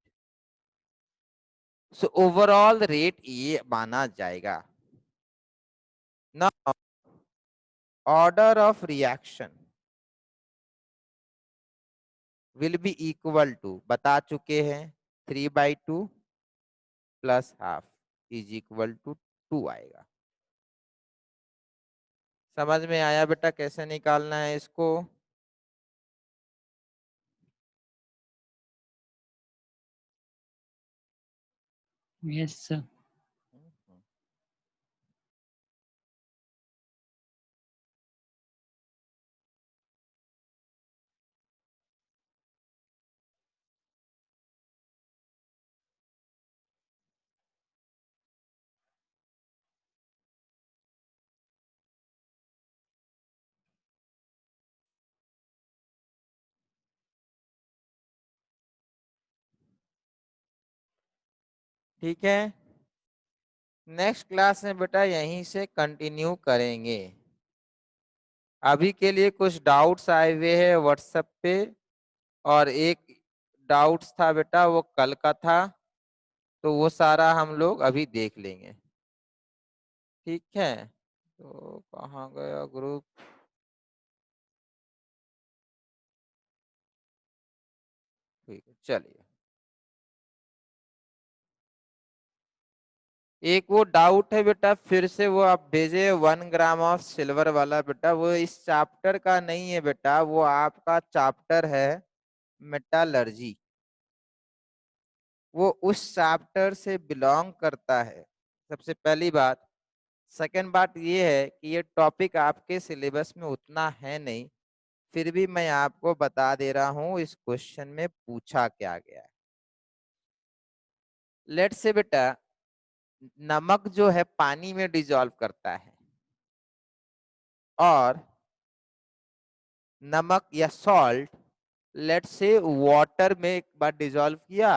So overall rate ये माना जाएगा. Now order of reaction will be equal to, बता चुके हैं, 3/2 plus half is equal to 2 आएगा. समझ में आया बेटा कैसे निकालना है इसको? Yes, sir. ठीक है, नेक्स्ट क्लास में बेटा यहीं से कंटिन्यू करेंगे। अभी के लिए कुछ डाउट्स आए हुए हैं व्हाट्सएप पे, और एक डाउट्स था बेटा वो कल का था, तो वो सारा हम लोग अभी देख लेंगे। ठीक है, तो कहाँ गया ग्रुप? ठीक है, चलिए। एक वो डाउट है बेटा, फिर से वो आप भेजे 1 ग्राम ऑफ सिल्वर वाला बेटा, वो इस चैप्टर का नहीं है बेटा, वो आपका चैप्टर है मेटालर्जी, वो उस चैप्टर से बिलोंग करता है, सबसे पहली बात। सेकंड बात ये है कि ये टॉपिक आपके सिलेबस में उतना है नहीं, फिर भी मैं आपको बता दे रहा हूं इस क्वेश्चन में पूछा क्या गया है। लेट्स से बेटा नमक जो है पानी में डिजॉल्व करता है, और नमक या सॉल्ट लेट्स से वाटर में एक बार डिजॉल्व किया,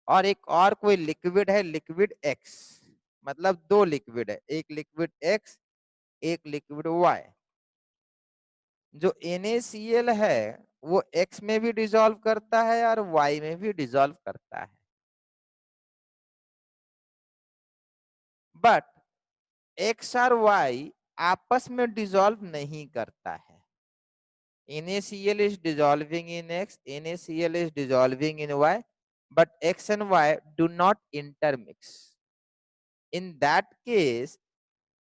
और एक और कोई लिक्विड है, लिक्विड एक्स, मतलब दो लिक्विड है, एक लिक्विड एक्स एक लिक्विड वाई। जो NaCl है वो x में भी डिसॉल्व करता है और y में भी डिसॉल्व करता है, बट x और y आपस में डिसॉल्व नहीं करता है। NaCl is dissolving in x, NaCl is dissolving in y, but x and y do not intermix. In that case,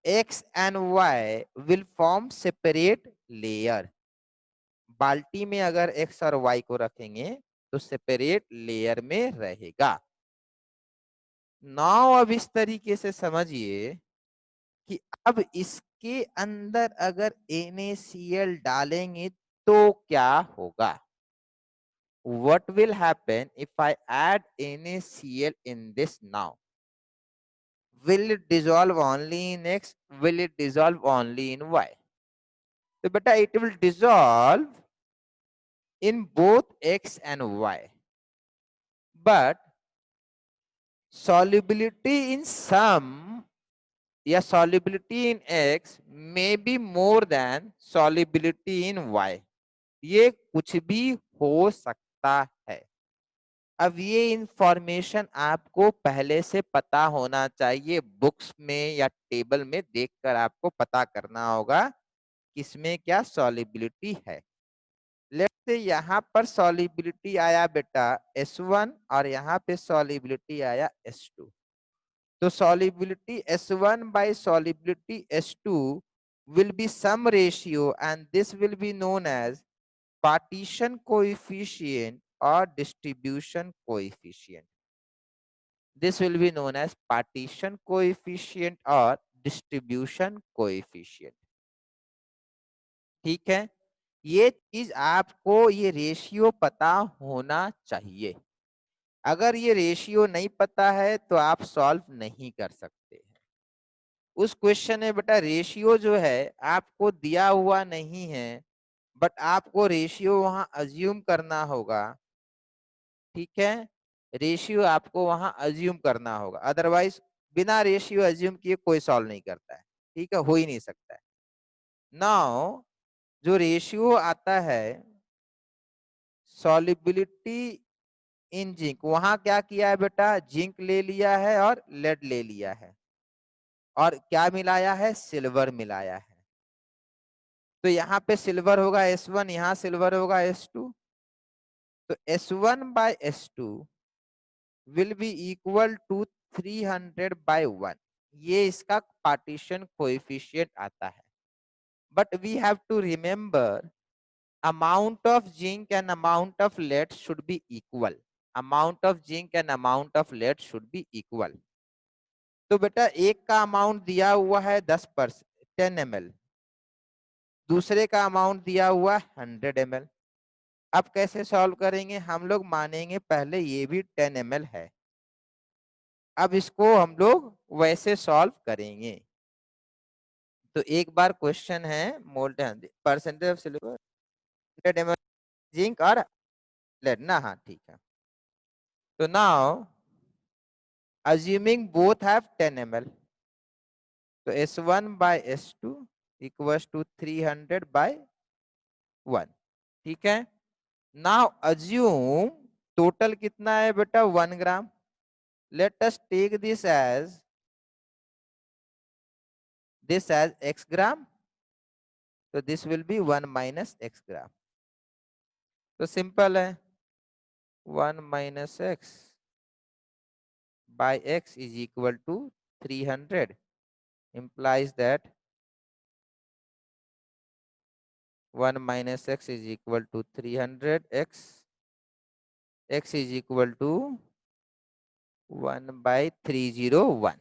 x and y will form separate layer. बाल्टी में अगर x और y को रखेंगे तो सेपरेट लेयर में रहेगा। Now अब इस तरीके से समझिए कि अब इसके अंदर अगर NaCl डालेंगे तो क्या होगा। What will happen if I add NaCl in this now? Will it dissolve only in X? Will it dissolve only in Y? तो बेटा it will dissolve in both X and Y, but solubility in some या solubility in X may be more than solubility in Y. ये कुछ भी हो सकता है। अब ये इंफॉर्मेशन आपको पहले से पता होना चाहिए, बुक्स में या टेबल में देखकर आपको पता करना होगा किसमें क्या सॉलिबिलिटी है। लेट्स से यहाँ पर सॉलिबिलिटी आया बेटा S1 और यहाँ पे सॉलिबिलिटी आया S2, तो solubility S1 by solubility S2 will be some ratio, and this will be known as partition coefficient or distribution coefficient. This will be known as partition coefficient or distribution coefficient. ठीक है, ये चीज आपको ये ratio पता होना चाहिए। अगर ये रेशियो नहीं पता है तो आप सॉल्व नहीं कर सकते। उस क्वेश्चन में बेटा रेशियो जो है आपको दिया हुआ नहीं है, बट आपको रेशियो वहां अज्यूम करना होगा। ठीक है, रेशियो आपको वहां अज्यूम करना होगा, अदरवाइज बिना रेशियो अज्यूम किए कोई सॉल्व नहीं करता है। ठीक है, हो ही नहीं सकता है। नाउ जो रेशियो आता है सॉलिबिलिटी इन जिंक, वहां क्या किया है बेटा, जिंक ले लिया है और लेड ले लिया है, और क्या मिलाया है, सिल्वर मिलाया है। तो यहाँ पे सिल्वर होगा S1, यहाँ सिल्वर होगा S2, तो S1 by S2 will be equal to 300 by 1। ये इसका पार्टीशन कोएफिशिएंट आता है। But we have to remember amount of zinc and amount of lead should be equal. Amount of zinc and amount of lead should be equal. तो बेटा एक का amount दिया हुआ है 10 ml, दूसरे का अमाउंट दिया हुआ 100 ml। अब कैसे सॉल्व करेंगे, हम लोग मानेंगे पहले ये भी 10 ml है, अब इसको हम लोग वैसे सॉल्व करेंगे। तो एक बार क्वेश्चन है molten percentage of silver 100 ml zinc और लेड ना, हाँ ठीक है। तो now assuming both have 10 ml, तो S1 by S2 equals to 300 by 1। ठीक है, नाउ assume टोटल कितना है बेटा 1 gram. Let us take this as x gram, तो this will be 1 minus x gram. तो सिंपल है, 1 minus x by x is equal to 300 implies that 1 minus x is equal to 300 x is equal to 1 by 301.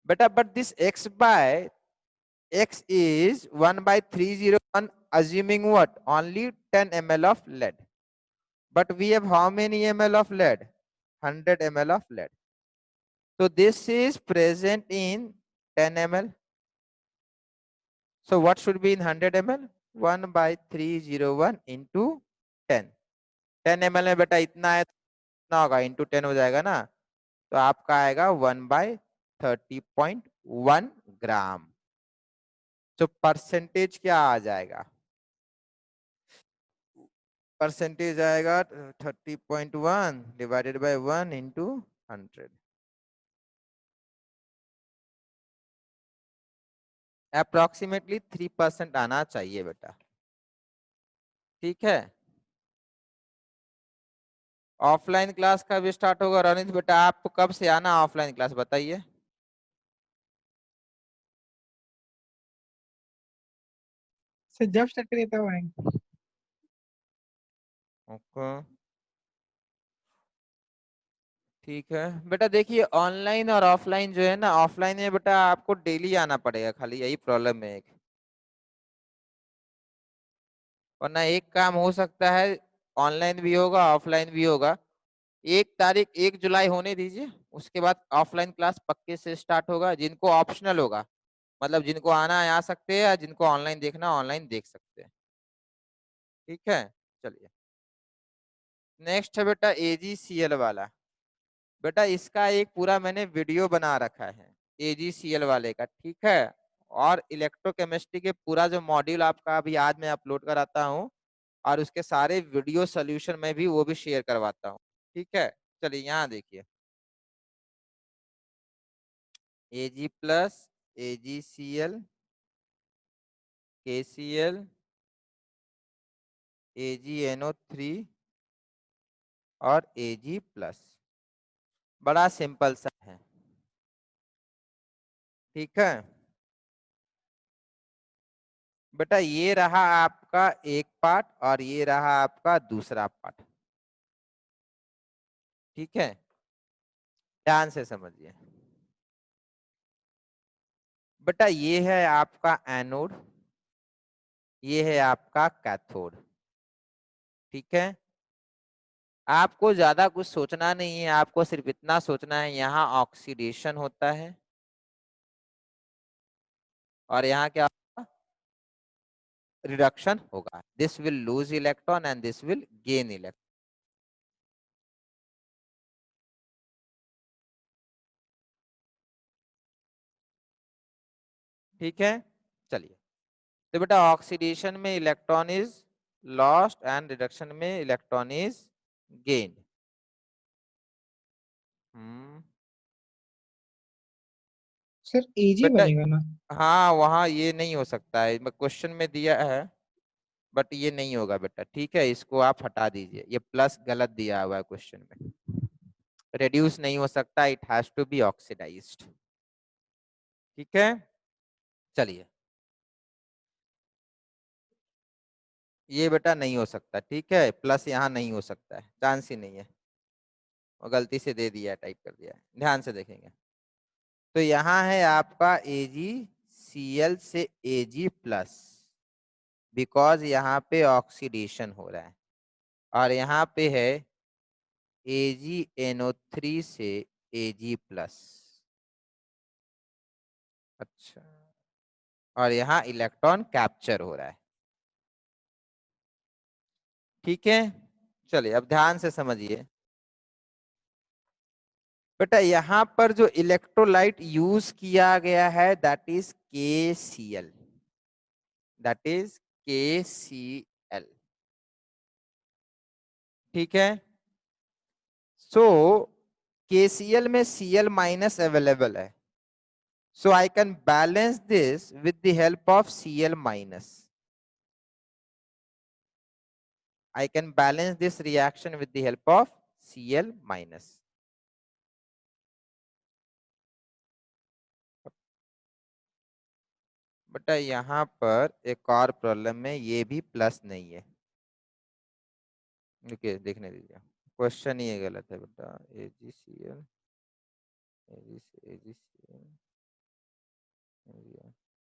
Beta, but this x by x is 1 by 301 assuming what? Only 10 ml of lead. But we have how many ml of lead? 100 ml of lead. So this is present in 10 ml. So what should be in 100 ml? 1 by 301 into 10. 10 ml में बेटा इतना है, इतना होगा, into 10 हो जाएगा ना, तो आपका आएगा 1 बाय 30.1 ग्राम. तो परसेंटेज क्या आ जाएगा? परसेंटेज आएगा 30.1 डिवाइडेड बाय 1 इंटू 100. अप्रोक्सीमेटली 3% आना चाहिए बेटा. ठीक है. ऑफलाइन क्लास कब स्टार्ट होगा? रनित बेटा आपको कब से आना ऑफलाइन क्लास बताइए. सर जब स्टार्ट करिए तब आएंगे. ओके, ठीक है बेटा. देखिए ऑनलाइन और ऑफलाइन जो है ना, ऑफलाइन में बेटा आपको डेली आना पड़ेगा, खाली यही प्रॉब्लम है एक. वरना एक काम हो सकता है, ऑनलाइन भी होगा ऑफलाइन भी होगा. 1 जुलाई होने दीजिए, उसके बाद ऑफलाइन क्लास पक्के से स्टार्ट होगा. जिनको ऑप्शनल होगा, मतलब जिनको आना है आ सकते हैं, या जिनको ऑनलाइन देखना ऑनलाइन देख सकते हैं. ठीक है. चलिए नेक्स्ट है बेटा AgCl वाला. बेटा इसका एक पूरा मैंने वीडियो बना रखा है AgCl वाले का. ठीक है. और इलेक्ट्रोकेमिस्ट्री के पूरा जो मॉड्यूल आपका अभी आज मैं अपलोड कराता हूँ, और उसके सारे वीडियो सोल्यूशन में भी वो भी शेयर करवाता हूँ. ठीक है. चलिए यहाँ देखिए, Ag plus AgCl KCl AgNO3 और Ag प्लस. बड़ा सिंपल सा है. ठीक है बेटा, ये रहा आपका एक पार्ट और ये रहा आपका दूसरा पार्ट. ठीक है. ध्यान से समझिए बेटा, ये है आपका एनोड, ये है आपका कैथोड. ठीक है. आपको ज्यादा कुछ सोचना नहीं है, आपको सिर्फ इतना सोचना है यहाँ ऑक्सीडेशन होता है और यहाँ क्या रिडक्शन होगा. This will lose electron and this will gain electron. ठीक है. चलिए, तो बेटा ऑक्सीडेशन में electron is lost and reduction में electron is gained. Sir Ag बेटा बनेगा ना. हाँ, वहाँ ये नहीं हो सकता है, क्वेश्चन में दिया है बट ये नहीं होगा बेटा. ठीक है, इसको आप हटा दीजिए, ये प्लस गलत दिया हुआ है क्वेश्चन में. रिड्यूस नहीं हो सकता, it has to be oxidised. ठीक है. चलिए, ये बेटा नहीं हो सकता. ठीक है, प्लस यहाँ नहीं हो सकता है, चांस ही नहीं है, और गलती से दे दिया है, टाइप कर दिया है. ध्यान से देखेंगे तो यहाँ है आपका AgCl से Ag प्लस, बिकॉज यहाँ पे ऑक्सीडेशन हो रहा है, और यहाँ पे है AgNO3 से Ag प्लस. अच्छा, और यहाँ इलेक्ट्रॉन कैप्चर हो रहा है. ठीक है. चलिए अब ध्यान से समझिए बेटा, यहाँ पर जो इलेक्ट्रोलाइट यूज किया गया है that is KCl, that is KCl. ठीक है. सो KCl में Cl माइनस अवेलेबल है, so I can balance this with the help of Cl minus. I can balance this reaction with the help of Cl minus. बेटा यहाँ पर एक और problem है, ये भी प्लस नहीं है। देखिए देखने दीजिए, क्वेश्चन ये गलत है बेटा। AgCl AgCl,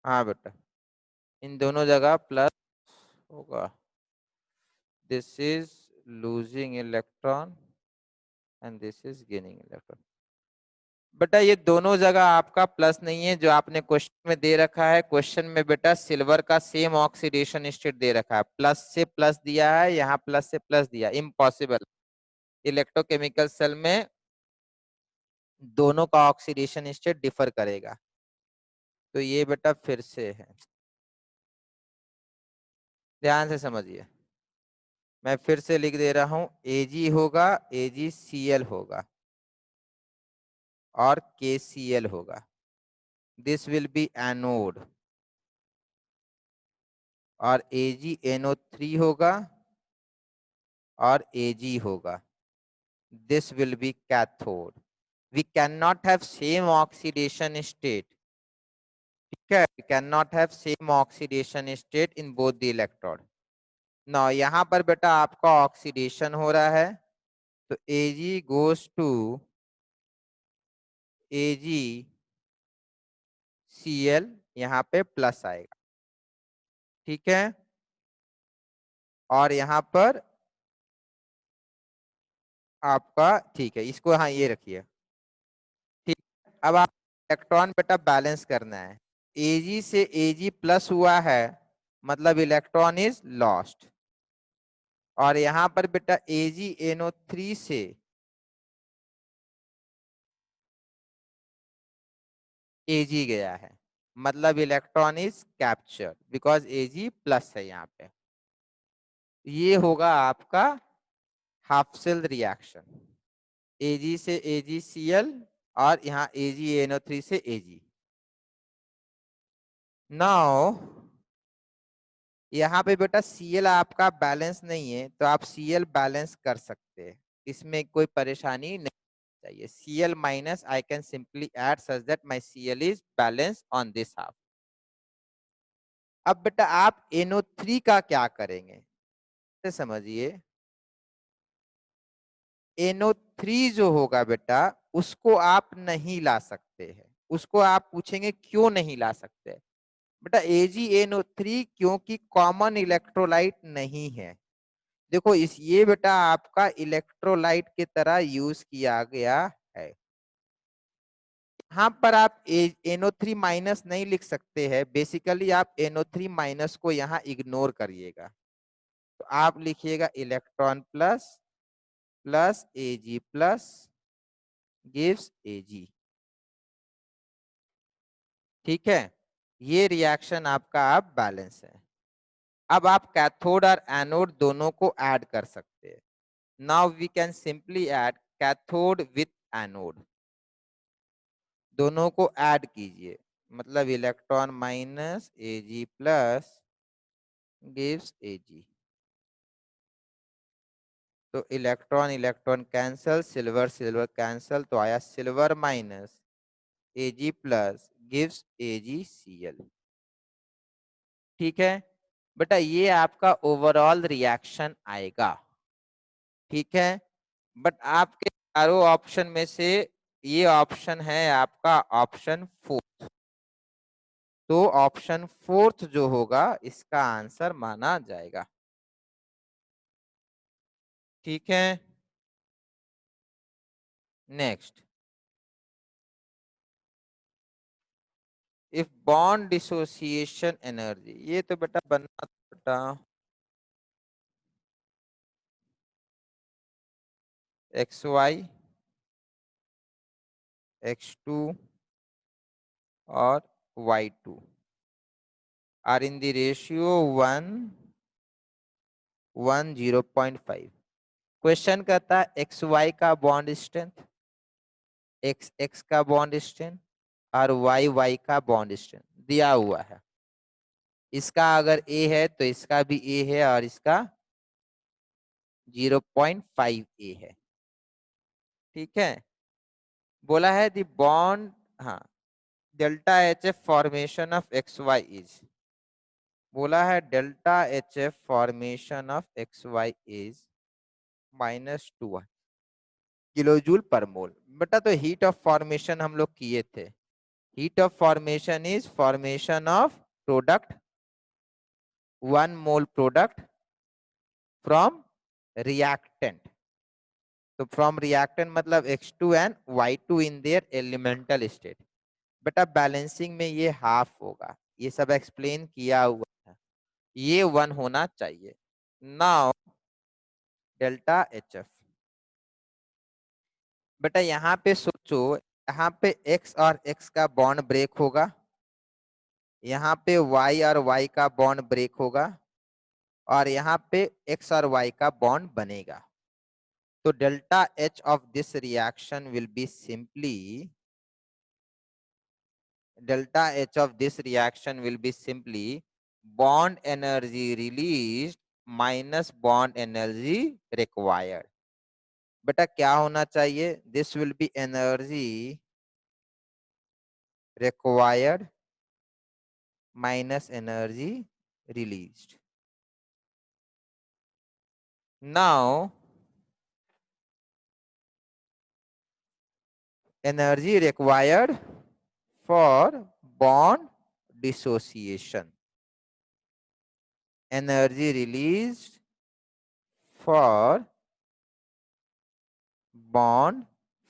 हाँ बेटा इन दोनों जगह प्लस होगा। This is losing electron and this is gaining electron. बेटा ये दोनों जगह आपका प्लस नहीं है जो आपने क्वेश्चन में दे रखा है। क्वेश्चन में बेटा सिल्वर का सेम ऑक्सीडेशन स्टेट दे रखा है, प्लस से प्लस दिया है, यहाँ प्लस से प्लस दिया, इम्पॉसिबल। इलेक्ट्रोकेमिकल सेल में दोनों का ऑक्सीडेशन स्टेट डिफर करेगा। तो ये बेटा फिर से है, ध्यान से समझिए। मैं फिर से लिख दे रहा हूं, Ag होगा, AgCl होगा और KCl होगा। This will be anode. और AgNO3 होगा और Ag होगा। This will be cathode. We can not have same oxidation state, ठीक है, we can not have same oxidation state in both the electrode. ना यहाँ पर बेटा आपका ऑक्सीडेशन हो रहा है, तो Ag गोज टू AgCl, यहाँ पे प्लस आएगा, ठीक है। और यहाँ पर आपका, ठीक है, इसको हाँ ये रखिए, ठीक। अब आप इलेक्ट्रॉन बेटा बैलेंस करना है। Ag से Ag प्लस हुआ है, मतलब इलेक्ट्रॉन इज लॉस्ट। और यहाँ पर बेटा AgNO3 से Ag गया है, मतलब electron is captured because Ag plus है यहाँ पे। ये होगा आपका हाफ सेल रिएक्शन, Ag से AgCl और यहाँ AgNO3 से Ag। नाउ यहाँ पे बेटा Cl आपका बैलेंस नहीं है, तो आप Cl बैलेंस कर सकते हैं, इसमें कोई परेशानी नहीं चाहिए। Cl minus I can simply add such that my Cl is balance on this half. अब बेटा आप NO3 का क्या करेंगे, समझिए। NO3 जो होगा बेटा उसको आप नहीं ला सकते हैं। उसको आप पूछेंगे क्यों नहीं ला सकते बेटा। AgNO3 क्योंकि कॉमन इलेक्ट्रोलाइट नहीं है। देखो इस ये बेटा आपका इलेक्ट्रोलाइट की तरह यूज किया गया है। यहाँ पर आप NO3 माइनस नहीं लिख सकते हैं, बेसिकली आप NO3 माइनस को यहाँ इग्नोर करिएगा। तो आप लिखिएगा electron plus plus Ag plus gives Ag, ठीक है। ये रिएक्शन आपका आप बैलेंस है। अब आप कैथोड और एनोड दोनों को ऐड कर सकते हैं। Now we can simply add cathode with anode, दोनों को ऐड कीजिए, मतलब electron minus Ag plus gives Ag। तो electron electron cancel, silver silver cancel, तो आया silver minus Ag plus gives AgCl, ठीक है बेटा। ये आपका ओवरऑल रिएक्शन आएगा, ठीक है। बट आपके चारों ऑप्शन में से ये ऑप्शन है आपका ऑप्शन फोर्थ, तो ऑप्शन फोर्थ जो होगा इसका आंसर माना जाएगा, ठीक है। Next, if bond dissociation energy, ये तो बेटा बनना बेटा XY X2 और Y2 are in the ratio 1:0.5। Question कहता है XY का बॉन्ड स्ट्रेंथ, XX का बॉन्ड स्ट्रेंथ और YY का बॉन्ड स्ट्रेंथ दिया हुआ है। इसका अगर A है तो इसका भी A है और इसका 0.5 A है, ठीक है। बोला है दी बॉन्ड, हाँ, delta H F formation of X Y is, बोला है delta H F formation of X Y is -2 kilojoule per mole. बेटा तो हीट ऑफ फॉर्मेशन हम लोग किए थे, heat of formation is formation of product 1 mole product from reactant. तो from reactant मतलब X2 and Y2 in their elemental state. बेटा balancing में ये हाफ होगा, ये सब एक्सप्लेन किया हुआ है, ये 1 होना चाहिए। नाउ डेल्टा एच एफ, बेटा यहाँ पे सोचो, यहाँ पे X और X का बॉन्ड ब्रेक होगा, यहाँ पे Y और Y का बॉन्ड ब्रेक होगा, और यहाँ पे X और Y का बॉन्ड बनेगा। तो delta H of this reaction will be simply, delta H of this reaction will be simply bond energy released minus bond energy required। बेटा क्या होना चाहिए, this will be energy required minus energy released। Now energy required for bond dissociation, energy released for bond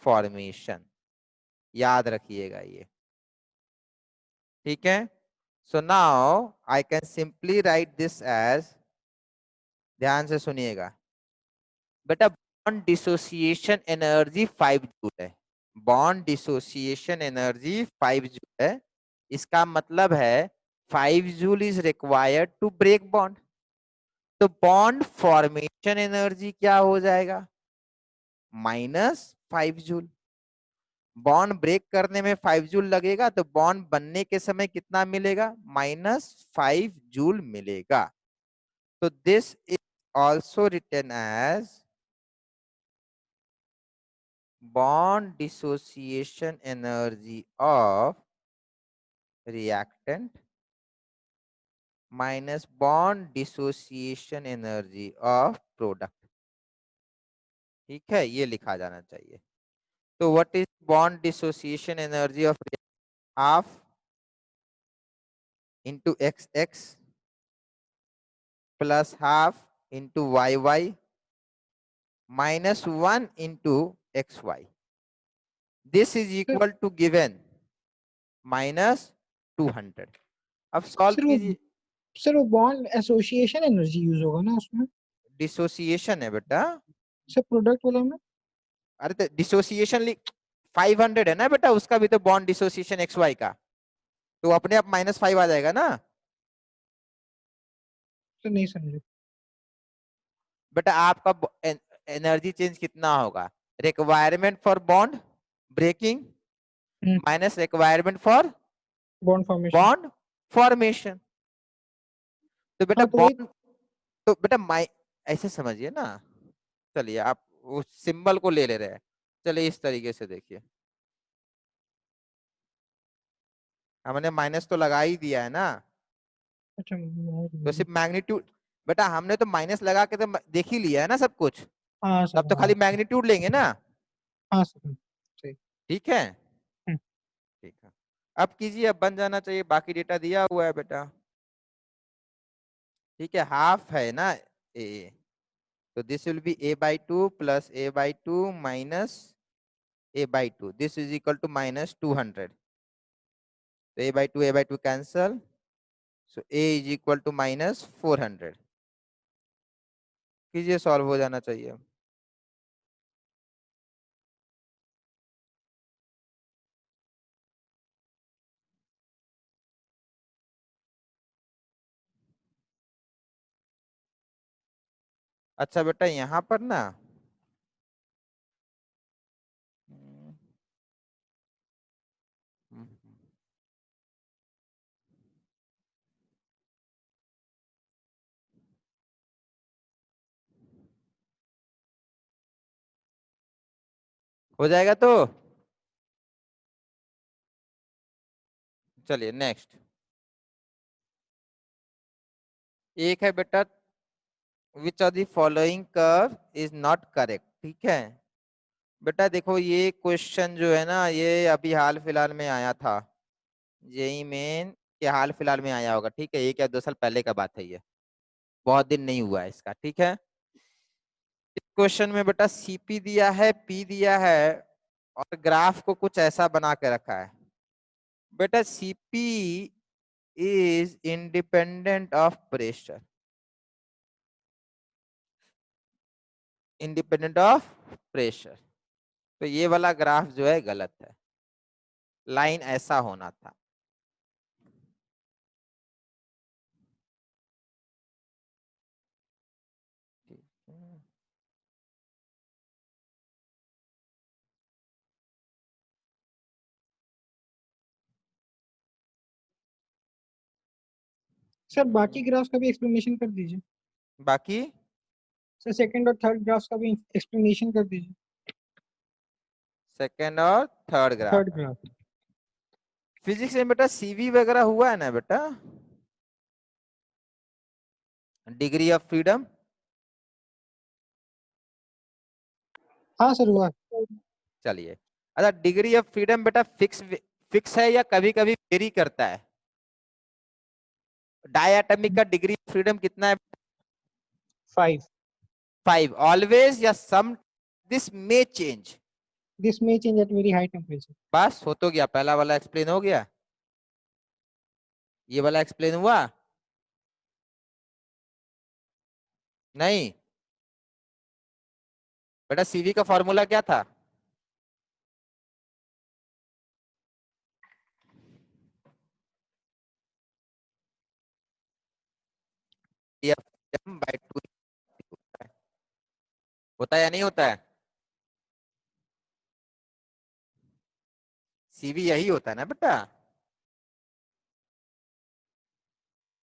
formation, याद रखिएगा ये, ठीक है। So now I can simply write this as, ध्यान से सुनिएगा बेटा, बॉन्ड डिसोसिएशन एनर्जी 5 जूल है, बॉन्ड डिसोसिएशन एनर्जी 5 जूल है। इसका मतलब है 5 joule is required to break bond. तो बॉन्ड फॉर्मेशन एनर्जी क्या हो जाएगा, -5 जूल। बॉन्ड ब्रेक करने में 5 जूल लगेगा, तो बॉन्ड बनने के समय कितना मिलेगा, -5 जूल मिलेगा। तो this is also written as bond dissociation energy of reactant minus bond dissociation energy of product. ठीक है, ये लिखा जाना चाहिए। तो what is bond dissociation energy of half into X X plus half into Y Y -1 into xy. This is sir equal to given -200। अब solve sir वो कीजिए। सर वो बॉन्ड एसोसिएशन एनर्जी यूज होगा ना उसमें, डिसोसिएशन है बेटा, sir product वाला में। अरे तो डिसोसिएशन 500 है ना बेटा, उसका भी तो बॉन्ड डिसोसिएशन एक्स वाई का, तो अपने आप -5 आ जाएगा ना सर नहीं समझे। बेटा। आपका एनर्जी चेंज कितना होगा, requirement for bond breaking minus requirement for bond formation. Bond formation. तो बेटा हाँ तो वही। बॉन्ड, तो बेटा माइ ऐसे समझिए ना, चलिए आप उस सिंबल को ले ले रहे हैं, चलिए इस तरीके से देखिए, हमने माइनस तो लगा ही दिया है ना, अच्छा तो सिर्फ मैग्नीट्यूड, बेटा हमने तो माइनस लगा के तो देख ही लिया है ना सब कुछ, हाँ तब सर तो हाँ खाली मैग्नीट्यूड लेंगे ना। हाँ सर सही। ठीक है, हम्म, ठीक है, अब कीजिए, अब बन जाना चाहिए, बाकी डेटा दिया हुआ है बेटा। ठीक है, हाफ है ना ए, तो this will be a/2 plus a/2 minus a/2, this is equal to -200। तो a/2 cancel, so a is equal to -400। कीजिए, सॉल्व हो जाना चाहिए। अच्छा बेटा यहाँ पर ना हम्म, हम्म, हो जाएगा तो चलिए नेक्स्ट एक है बेटा which of the following curve is not correct. ठीक है बेटा देखो ये क्वेश्चन जो है ना ये अभी हाल फिलहाल में आया था जेई मेन के हाल फिलहाल में आया होगा। ठीक है 1 या 2 साल पहले का बात है ये बहुत दिन नहीं हुआ है इसका। ठीक है इस क्वेश्चन में बेटा सीपी दिया है पी दिया है और ग्राफ को कुछ ऐसा बना के रखा है। बेटा CP is independent of pressure independent of pressure. तो ये वाला ग्राफ जो है गलत है लाइन ऐसा होना था। ठीक है। सर बाकी ग्राफ्स का भी एक्सप्लेनेशन कर दीजिए। बाकी सर सेकंड और थर्ड ग्राफ्स का भी एक्सप्लेनेशन कर दीजिए। सेकंड और third graph third graph. Physics में बेटा सीवी वगैरह हुआ है ना बेटा डिग्री ऑफ फ्रीडम। हाँ सर हुआ। चलिए अच्छा डिग्री ऑफ फ्रीडम बेटा फिक्स है या कभी कभी वेरी करता है। डायटॉमिक का डिग्री ऑफ फ्रीडम कितना है 5। 5 ऑलवेज या some this may change. This may change at very high temperature. बस हो तो गया पहला वाला एक्सप्लेन हो गया ये वाला एक्सप्लेन हुआ नहीं। बेटा सीवी का फॉर्मूला क्या था बाय 2 होता है या नहीं होता है सीवी यही होता है ना बेटा